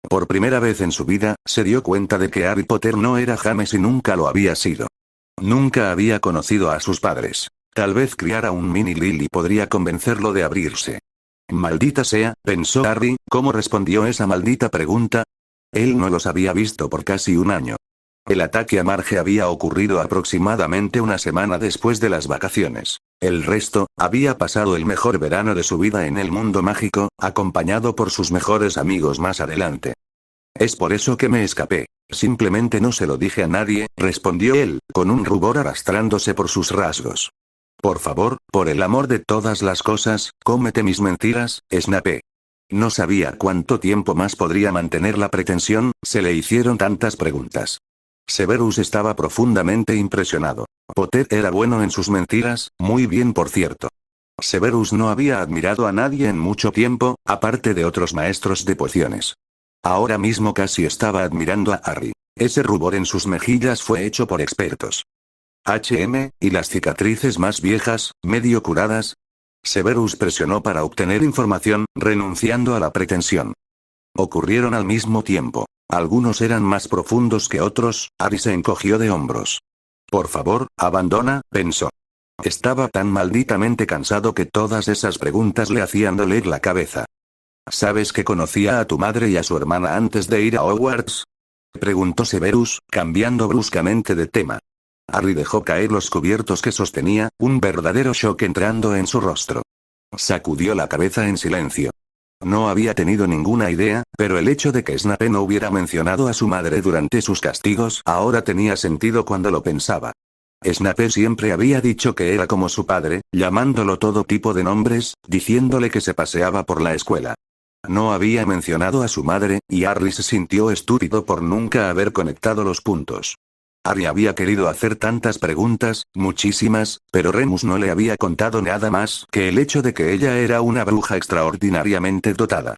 Por primera vez en su vida, se dio cuenta de que Harry Potter no era James y nunca lo había sido. Nunca había conocido a sus padres. Tal vez criar a un mini Lily podría convencerlo de abrirse. Maldita sea, pensó Harry, ¿cómo respondió esa maldita pregunta? Él no los había visto por casi un año. El ataque a Marge había ocurrido aproximadamente una semana después de las vacaciones. El resto, había pasado el mejor verano de su vida en el mundo mágico, acompañado por sus mejores amigos más adelante. Es por eso que me escapé. Simplemente no se lo dije a nadie, respondió él, con un rubor arrastrándose por sus rasgos. Por favor, por el amor de todas las cosas, cómete mis mentiras, Snape. No sabía cuánto tiempo más podría mantener la pretensión, se le hicieron tantas preguntas. Severus estaba profundamente impresionado. Potter era bueno en sus mentiras, muy bien por cierto. Severus no había admirado a nadie en mucho tiempo, aparte de otros maestros de pociones. Ahora mismo casi estaba admirando a Harry. Ese rubor en sus mejillas fue hecho por expertos. ¿Y las cicatrices más viejas, medio curadas? Severus presionó para obtener información, renunciando a la pretensión. Ocurrieron al mismo tiempo. Algunos eran más profundos que otros. Harry se encogió de hombros. Por favor, abandona, pensó. Estaba tan malditamente cansado que todas esas preguntas le hacían doler la cabeza. ¿Sabes que conocía a tu madre y a su hermana antes de ir a Hogwarts? Preguntó Severus, cambiando bruscamente de tema. Harry dejó caer los cubiertos que sostenía, un verdadero shock entrando en su rostro. Sacudió la cabeza en silencio. No había tenido ninguna idea, pero el hecho de que Snape no hubiera mencionado a su madre durante sus castigos ahora tenía sentido cuando lo pensaba. Snape siempre había dicho que era como su padre, llamándolo todo tipo de nombres, diciéndole que se paseaba por la escuela. No había mencionado a su madre, y Harry se sintió estúpido por nunca haber conectado los puntos. Harry había querido hacer tantas preguntas, muchísimas, pero Remus no le había contado nada más que el hecho de que ella era una bruja extraordinariamente dotada.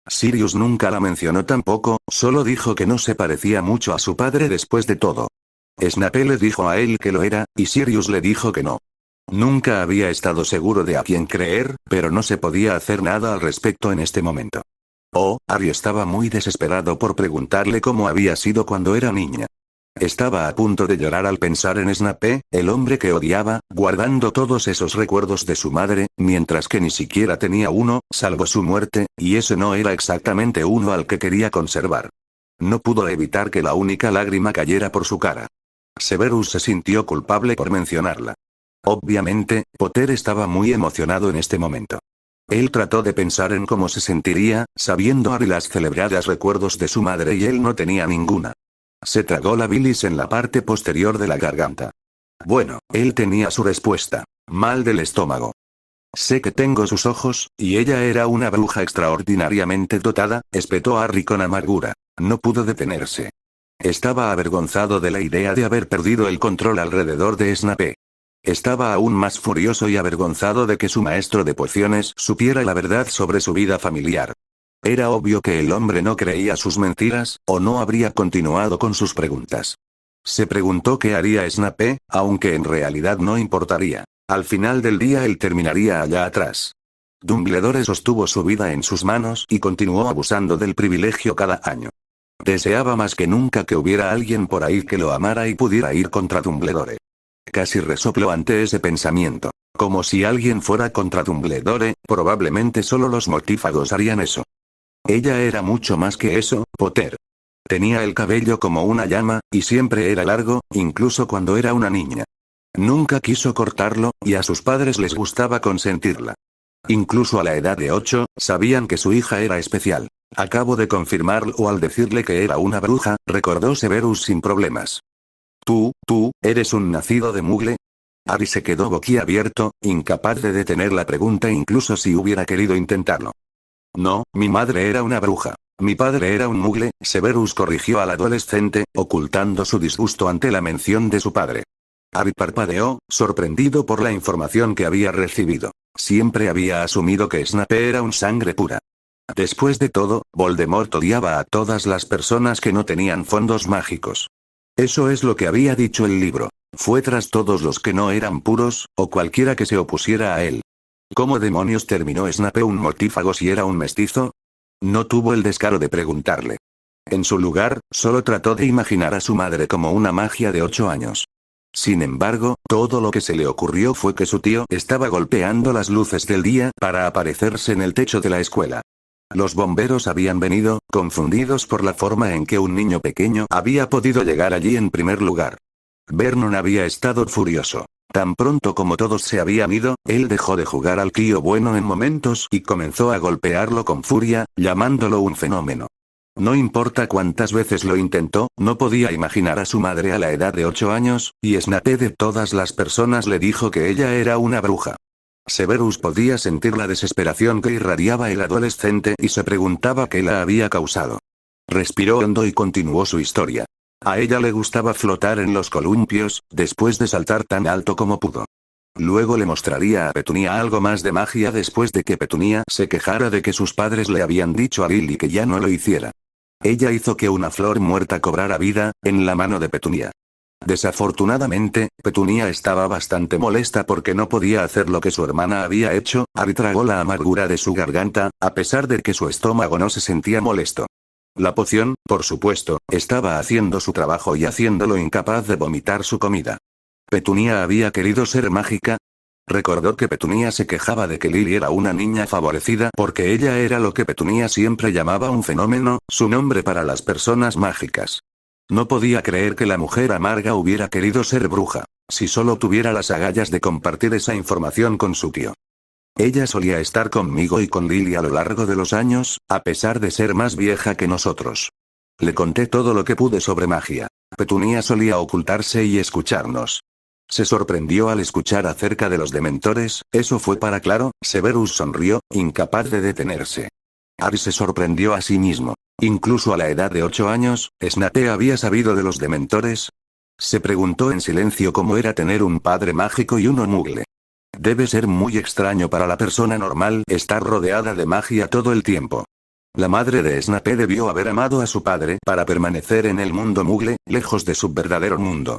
Sirius nunca la mencionó tampoco, solo dijo que no se parecía mucho a su padre después de todo. Snape le dijo a él que lo era, y Sirius le dijo que no. Nunca había estado seguro de a quién creer, pero no se podía hacer nada al respecto en este momento. Harry estaba muy desesperado por preguntarle cómo había sido cuando era niña. Estaba a punto de llorar al pensar en Snape, el hombre que odiaba, guardando todos esos recuerdos de su madre, mientras que ni siquiera tenía uno, salvo su muerte, y ese no era exactamente uno al que quería conservar. No pudo evitar que la única lágrima cayera por su cara. Severus se sintió culpable por mencionarla. Obviamente, Potter estaba muy emocionado en este momento. Él trató de pensar en cómo se sentiría, sabiendo Harry las celebradas recuerdos de su madre y él no tenía ninguna. Se tragó la bilis en la parte posterior de la garganta. Bueno, él tenía su respuesta. Mal del estómago. Sé que tengo sus ojos, y ella era una bruja extraordinariamente dotada, espetó Harry con amargura. No pudo detenerse. Estaba avergonzado de la idea de haber perdido el control alrededor de Snape. Estaba aún más furioso y avergonzado de que su maestro de pociones supiera la verdad sobre su vida familiar. Era obvio que el hombre no creía sus mentiras, o no habría continuado con sus preguntas. Se preguntó qué haría Snape, aunque en realidad no importaría. Al final del día él terminaría allá atrás. Dumbledore sostuvo su vida en sus manos y continuó abusando del privilegio cada año. Deseaba más que nunca que hubiera alguien por ahí que lo amara y pudiera ir contra Dumbledore. Casi resopló ante ese pensamiento. Como si alguien fuera contra Dumbledore, probablemente solo los mortífagos harían eso. Ella era mucho más que eso, Potter. Tenía el cabello como una llama, y siempre era largo, incluso cuando era una niña. Nunca quiso cortarlo, y a sus padres les gustaba consentirla. Incluso a la edad de 8, sabían que su hija era especial. Acabo de confirmarlo al decirle que era una bruja, recordó Severus sin problemas. Tú, ¿eres un nacido de Mugle? Harry se quedó boquiabierto, incapaz de detener la pregunta incluso si hubiera querido intentarlo. No, mi madre era una bruja. Mi padre era un Mugle, Severus corrigió al adolescente, ocultando su disgusto ante la mención de su padre. Harry parpadeó, sorprendido por la información que había recibido. Siempre había asumido que Snape era un sangre pura. Después de todo, Voldemort odiaba a todas las personas que no tenían fondos mágicos. Eso es lo que había dicho el libro. Fue tras todos los que no eran puros, o cualquiera que se opusiera a él. ¿Cómo demonios terminó Snape un mortífago si era un mestizo? No tuvo el descaro de preguntarle. En su lugar, solo trató de imaginar a su madre como una magia de 8 años. Sin embargo, todo lo que se le ocurrió fue que su tío estaba golpeando las luces del día para aparecerse en el techo de la escuela. Los bomberos habían venido, confundidos por la forma en que un niño pequeño había podido llegar allí en primer lugar. Vernon había estado furioso. Tan pronto como todos se habían ido, él dejó de jugar al tío bueno en momentos y comenzó a golpearlo con furia, llamándolo un fenómeno. No importa cuántas veces lo intentó, no podía imaginar a su madre a la edad de 8 años, y Snape de todas las personas le dijo que ella era una bruja. Severus podía sentir la desesperación que irradiaba el adolescente y se preguntaba qué la había causado. Respiró hondo y continuó su historia. A ella le gustaba flotar en los columpios, después de saltar tan alto como pudo. Luego le mostraría a Petunia algo más de magia después de que Petunia se quejara de que sus padres le habían dicho a Lily que ya no lo hiciera. Ella hizo que una flor muerta cobrara vida, en la mano de Petunia. Desafortunadamente, Petunia estaba bastante molesta porque no podía hacer lo que su hermana había hecho. Harry tragó la amargura de su garganta, a pesar de que su estómago no se sentía molesto. La poción, por supuesto, estaba haciendo su trabajo y haciéndolo incapaz de vomitar su comida. ¿Petunia había querido ser mágica? Recordó que Petunia se quejaba de que Lily era una niña favorecida porque ella era lo que Petunia siempre llamaba un fenómeno, su nombre para las personas mágicas. No podía creer que la mujer amarga hubiera querido ser bruja, si solo tuviera las agallas de compartir esa información con su tío. Ella solía estar conmigo y con Lily a lo largo de los años, a pesar de ser más vieja que nosotros. Le conté todo lo que pude sobre magia. Petunia solía ocultarse y escucharnos. Se sorprendió al escuchar acerca de los dementores, ¿eso fue para claro? Severus sonrió, incapaz de detenerse. Harry se sorprendió a sí mismo. Incluso a la edad de 8 años, ¿Snape había sabido de los dementores? Se preguntó en silencio cómo era tener un padre mágico y uno muggle. Debe ser muy extraño para la persona normal estar rodeada de magia todo el tiempo. La madre de Snape debió haber amado a su padre para permanecer en el mundo muggle, lejos de su verdadero mundo.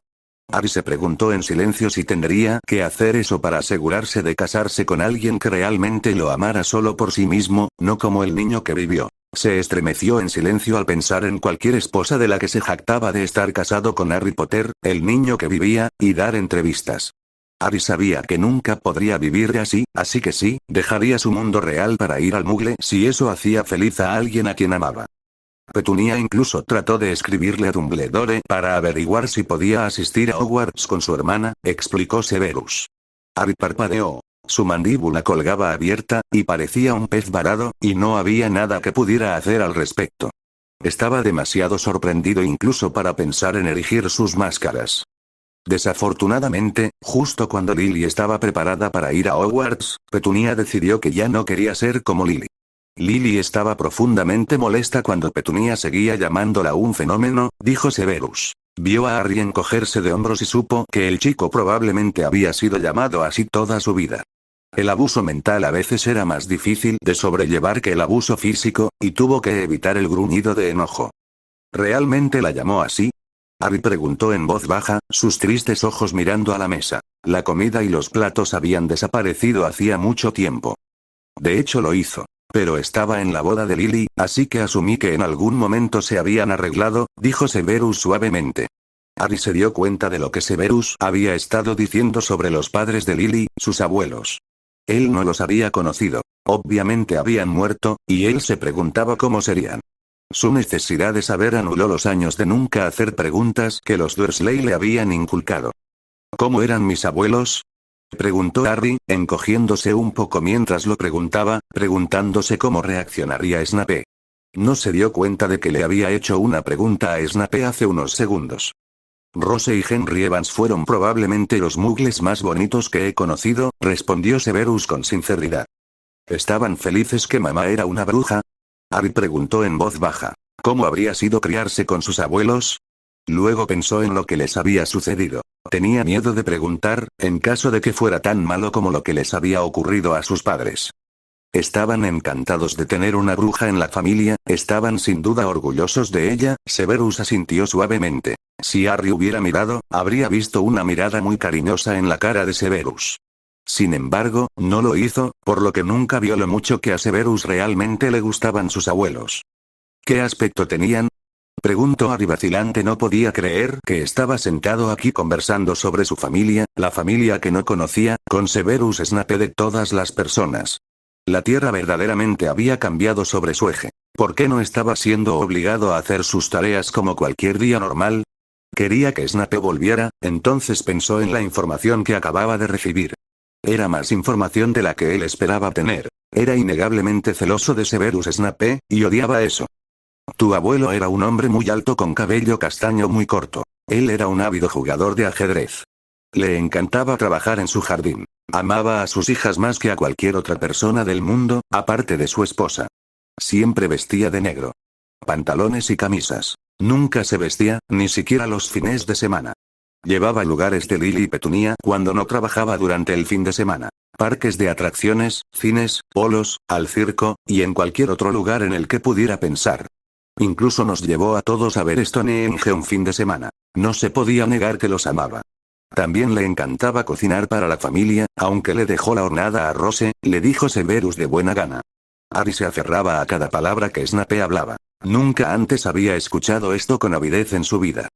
Harry se preguntó en silencio si tendría que hacer eso para asegurarse de casarse con alguien que realmente lo amara solo por sí mismo, no como el niño que vivió. Se estremeció en silencio al pensar en cualquier esposa de la que se jactaba de estar casado con Harry Potter, el niño que vivía, y dar entrevistas. Harry sabía que nunca podría vivir así que sí, dejaría su mundo real para ir al Muggle si eso hacía feliz a alguien a quien amaba. Petunia incluso trató de escribirle a Dumbledore para averiguar si podía asistir a Hogwarts con su hermana, explicó Severus. Harry parpadeó. Su mandíbula colgaba abierta, y parecía un pez varado, y no había nada que pudiera hacer al respecto. Estaba demasiado sorprendido incluso para pensar en erigir sus máscaras. Desafortunadamente, justo cuando Lily estaba preparada para ir a Hogwarts, Petunia decidió que ya no quería ser como Lily. Lily estaba profundamente molesta cuando Petunia seguía llamándola un fenómeno, dijo Severus. Vio a Harry encogerse de hombros y supo que el chico probablemente había sido llamado así toda su vida. El abuso mental a veces era más difícil de sobrellevar que el abuso físico, y tuvo que evitar el gruñido de enojo. ¿Realmente la llamó así? Harry preguntó en voz baja, sus tristes ojos mirando a la mesa. La comida y los platos habían desaparecido hacía mucho tiempo. De hecho lo hizo. Pero estaba en la boda de Lily, así que asumí que en algún momento se habían arreglado, dijo Severus suavemente. Harry se dio cuenta de lo que Severus había estado diciendo sobre los padres de Lily, sus abuelos. Él no los había conocido. Obviamente habían muerto, y él se preguntaba cómo serían. Su necesidad de saber anuló los años de nunca hacer preguntas que los Dursley le habían inculcado. ¿Cómo eran mis abuelos? Preguntó Harry, encogiéndose un poco mientras lo preguntaba, preguntándose cómo reaccionaría Snape. No se dio cuenta de que le había hecho una pregunta a Snape hace unos segundos. Rose y Henry Evans fueron probablemente los muggles más bonitos que he conocido, respondió Severus con sinceridad. ¿Estaban felices que mamá era una bruja? Harry preguntó en voz baja. ¿Cómo habría sido criarse con sus abuelos? Luego pensó en lo que les había sucedido. Tenía miedo de preguntar, en caso de que fuera tan malo como lo que les había ocurrido a sus padres. Estaban encantados de tener una bruja en la familia, estaban sin duda orgullosos de ella, Severus asintió suavemente. Si Harry hubiera mirado, habría visto una mirada muy cariñosa en la cara de Severus. Sin embargo, no lo hizo, por lo que nunca vio lo mucho que a Severus realmente le gustaban sus abuelos. ¿Qué aspecto tenían? Preguntó Harry vacilante. No podía creer que estaba sentado aquí conversando sobre su familia, la familia que no conocía, con Severus Snape de todas las personas. La Tierra verdaderamente había cambiado sobre su eje. ¿Por qué no estaba siendo obligado a hacer sus tareas como cualquier día normal? Quería que Snape volviera, entonces pensó en la información que acababa de recibir. Era más información de la que él esperaba tener. Era innegablemente celoso de Severus Snape, y odiaba eso. Tu abuelo era un hombre muy alto con cabello castaño muy corto. Él era un ávido jugador de ajedrez. Le encantaba trabajar en su jardín. Amaba a sus hijas más que a cualquier otra persona del mundo, aparte de su esposa. Siempre vestía de negro. Pantalones y camisas. Nunca se vestía, ni siquiera los fines de semana. Llevaba lugares de Lily y Petunia cuando no trabajaba durante el fin de semana. Parques de atracciones, cines, polos, al circo, y en cualquier otro lugar en el que pudiera pensar. Incluso nos llevó a todos a ver Stonehenge un fin de semana. No se podía negar que los amaba. También le encantaba cocinar para la familia, aunque le dejó la hornada a Rose, le dijo Severus de buena gana. Harry se aferraba a cada palabra que Snape hablaba. Nunca antes había escuchado esto con avidez en su vida.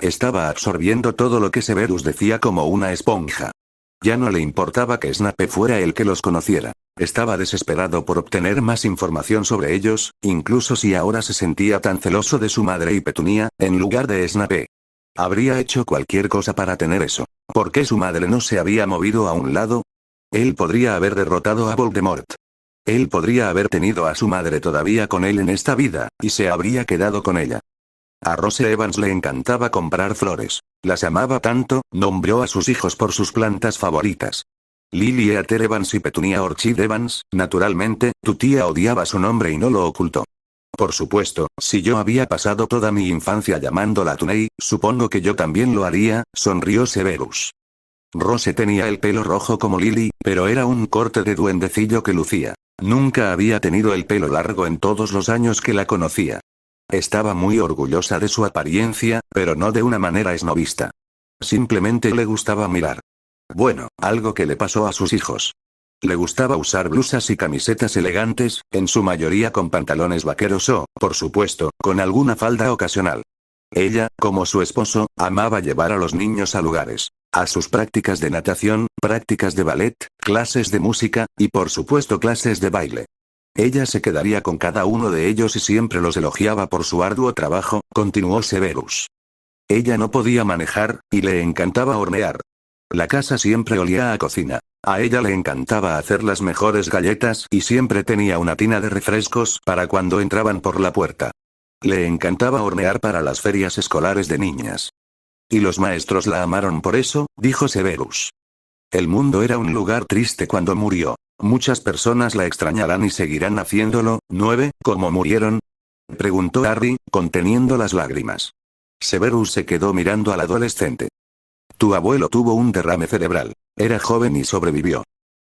Estaba absorbiendo todo lo que Severus decía como una esponja. Ya no le importaba que Snape fuera el que los conociera. Estaba desesperado por obtener más información sobre ellos, incluso si ahora se sentía tan celoso de su madre y Petunia, en lugar de Snape. Habría hecho cualquier cosa para tener eso. ¿Por qué su madre no se había movido a un lado? Él podría haber derrotado a Voldemort. Él podría haber tenido a su madre todavía con él en esta vida, y se habría quedado con ella. A Rose Evans le encantaba comprar flores. Las amaba tanto, nombró a sus hijos por sus plantas favoritas. Lily Eater Evans y Petunia Orchid Evans, naturalmente, tu tía odiaba su nombre y no lo ocultó. Por supuesto, si yo había pasado toda mi infancia llamándola Tunei, supongo que yo también lo haría, sonrió Severus. Rose tenía el pelo rojo como Lily, pero era un corte de duendecillo que lucía. Nunca había tenido el pelo largo en todos los años que la conocía. Estaba muy orgullosa de su apariencia, pero no de una manera esnovista. Simplemente le gustaba mirar. Bueno, algo que le pasó a sus hijos. Le gustaba usar blusas y camisetas elegantes, en su mayoría con pantalones vaqueros o, por supuesto, con alguna falda ocasional. Ella, como su esposo, amaba llevar a los niños a lugares. A sus prácticas de natación, prácticas de ballet, clases de música, y por supuesto clases de baile. Ella se quedaría con cada uno de ellos y siempre los elogiaba por su arduo trabajo, continuó Severus. Ella no podía manejar, y le encantaba hornear. La casa siempre olía a cocina. A ella le encantaba hacer las mejores galletas y siempre tenía una tina de refrescos para cuando entraban por la puerta. Le encantaba hornear para las ferias escolares de niñas. Y los maestros la amaron por eso, dijo Severus. El mundo era un lugar triste cuando murió. Muchas personas la extrañarán y seguirán haciéndolo. ¿9? ¿Cómo murieron? Preguntó Harry, conteniendo las lágrimas. Severus se quedó mirando al adolescente. Tu abuelo tuvo un derrame cerebral. Era joven y sobrevivió.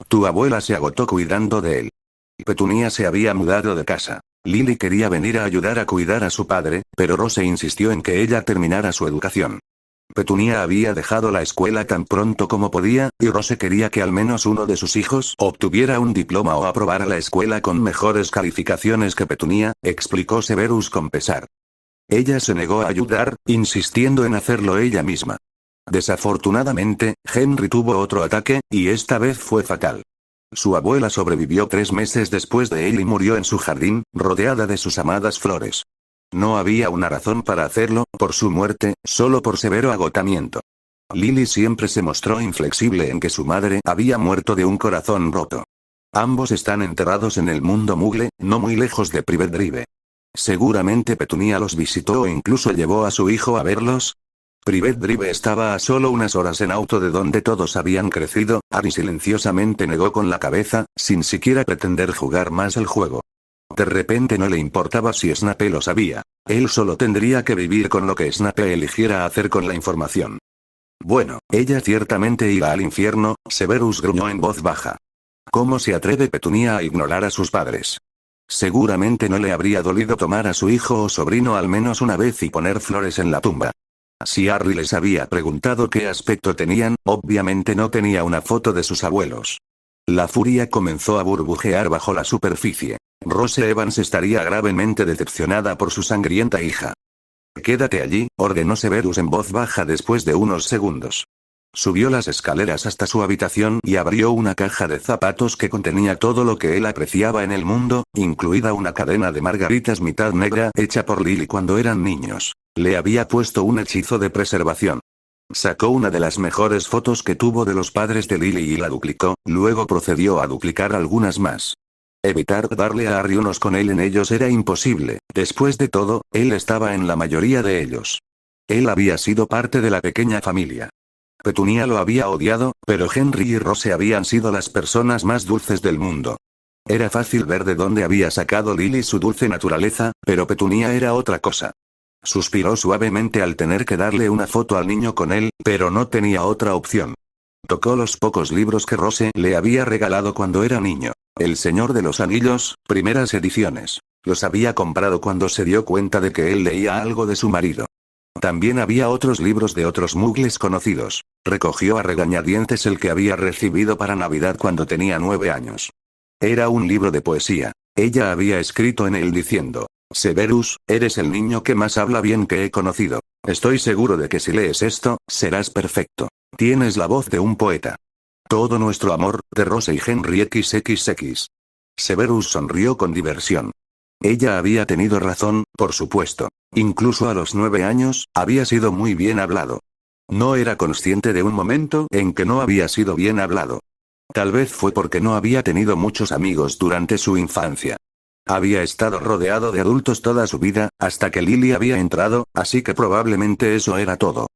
Tu abuela se agotó cuidando de él. Petunia se había mudado de casa. Lily quería venir a ayudar a cuidar a su padre, pero Rose insistió en que ella terminara su educación. Petunia había dejado la escuela tan pronto como podía, y Rose quería que al menos uno de sus hijos obtuviera un diploma o aprobara la escuela con mejores calificaciones que Petunia, explicó Severus con pesar. Ella se negó a ayudar, insistiendo en hacerlo ella misma. Desafortunadamente, Henry tuvo otro ataque, y esta vez fue fatal. Su abuela sobrevivió 3 meses después de él y murió en su jardín, rodeada de sus amadas flores. No había una razón para hacerlo, por su muerte, solo por severo agotamiento. Lily siempre se mostró inflexible en que su madre había muerto de un corazón roto. Ambos están enterrados en el mundo Mugle, no muy lejos de Private Drive. Seguramente Petunia los visitó o incluso llevó a su hijo a verlos. Private Drive estaba a solo unas horas en auto de donde todos habían crecido. Harry silenciosamente negó con la cabeza, sin siquiera pretender jugar más el juego. De repente no le importaba si Snape lo sabía. Él solo tendría que vivir con lo que Snape eligiera hacer con la información. Bueno, ella ciertamente irá al infierno, Severus gruñó en voz baja. ¿Cómo se atreve Petunia a ignorar a sus padres? Seguramente no le habría dolido tomar a su hijo o sobrino al menos una vez y poner flores en la tumba. Si Harry les había preguntado qué aspecto tenían, obviamente no tenía una foto de sus abuelos. La furia comenzó a burbujear bajo la superficie. Rose Evans estaría gravemente decepcionada por su sangrienta hija. Quédate allí, ordenó Severus en voz baja después de unos segundos. Subió las escaleras hasta su habitación y abrió una caja de zapatos que contenía todo lo que él apreciaba en el mundo, incluida una cadena de margaritas mitad negra hecha por Lily cuando eran niños. Le había puesto un hechizo de preservación. Sacó una de las mejores fotos que tuvo de los padres de Lily y la duplicó, luego procedió a duplicar algunas más. Evitar darle a Harry unos con él en ellos era imposible, después de todo, él estaba en la mayoría de ellos. Él había sido parte de la pequeña familia. Petunia lo había odiado, pero Henry y Rose habían sido las personas más dulces del mundo. Era fácil ver de dónde había sacado Lily su dulce naturaleza, pero Petunia era otra cosa. Suspiró suavemente al tener que darle una foto al niño con él, pero no tenía otra opción. Tocó los pocos libros que Rose le había regalado cuando era niño. El Señor de los Anillos, primeras ediciones. Los había comprado cuando se dio cuenta de que él leía algo de su marido. También había otros libros de otros mugles conocidos. Recogió a regañadientes el que había recibido para Navidad cuando tenía 9 años. Era un libro de poesía. Ella había escrito en él diciendo: Severus, eres el niño que más habla bien que he conocido. Estoy seguro de que si lees esto, serás perfecto. Tienes la voz de un poeta. Todo nuestro amor, de Rose y Henry XXX. Severus sonrió con diversión. Ella había tenido razón, por supuesto. Incluso a los 9 años, había sido muy bien hablado. No era consciente de un momento en que no había sido bien hablado. Tal vez fue porque no había tenido muchos amigos durante su infancia. Había estado rodeado de adultos toda su vida, hasta que Lily había entrado, así que probablemente eso era todo.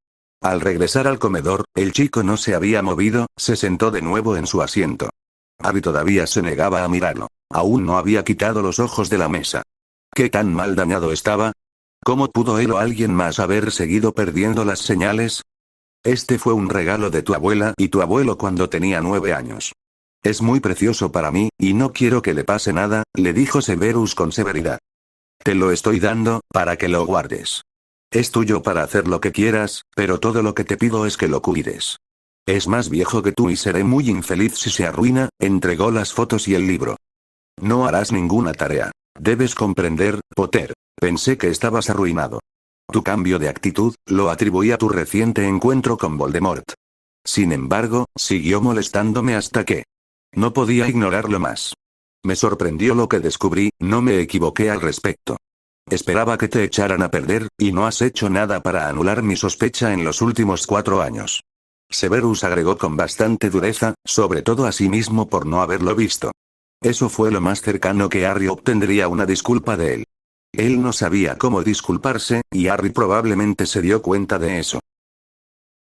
Al regresar al comedor, el chico no se había movido, se sentó de nuevo en su asiento. Harry todavía se negaba a mirarlo. Aún no había quitado los ojos de la mesa. ¿Qué tan mal dañado estaba? ¿Cómo pudo él o alguien más haber seguido perdiendo las señales? Este fue un regalo de tu abuela y tu abuelo cuando tenía 9 años. Es muy precioso para mí, y no quiero que le pase nada, le dijo Severus con severidad. Te lo estoy dando, para que lo guardes. Es tuyo para hacer lo que quieras, pero todo lo que te pido es que lo cuides. Es más viejo que tú y seré muy infeliz si se arruina. Entregó las fotos y el libro. No harás ninguna tarea. Debes comprender, Potter. Pensé que estabas arruinado. Tu cambio de actitud, lo atribuí a tu reciente encuentro con Voldemort. Sin embargo, siguió molestándome hasta que... no podía ignorarlo más. Me sorprendió lo que descubrí, no me equivoqué al respecto. Esperaba que te echaran a perder, y no has hecho nada para anular mi sospecha en los últimos 4 años. Severus agregó con bastante dureza, sobre todo a sí mismo por no haberlo visto. Eso fue lo más cercano que Harry obtendría una disculpa de él. Él no sabía cómo disculparse, y Harry probablemente se dio cuenta de eso.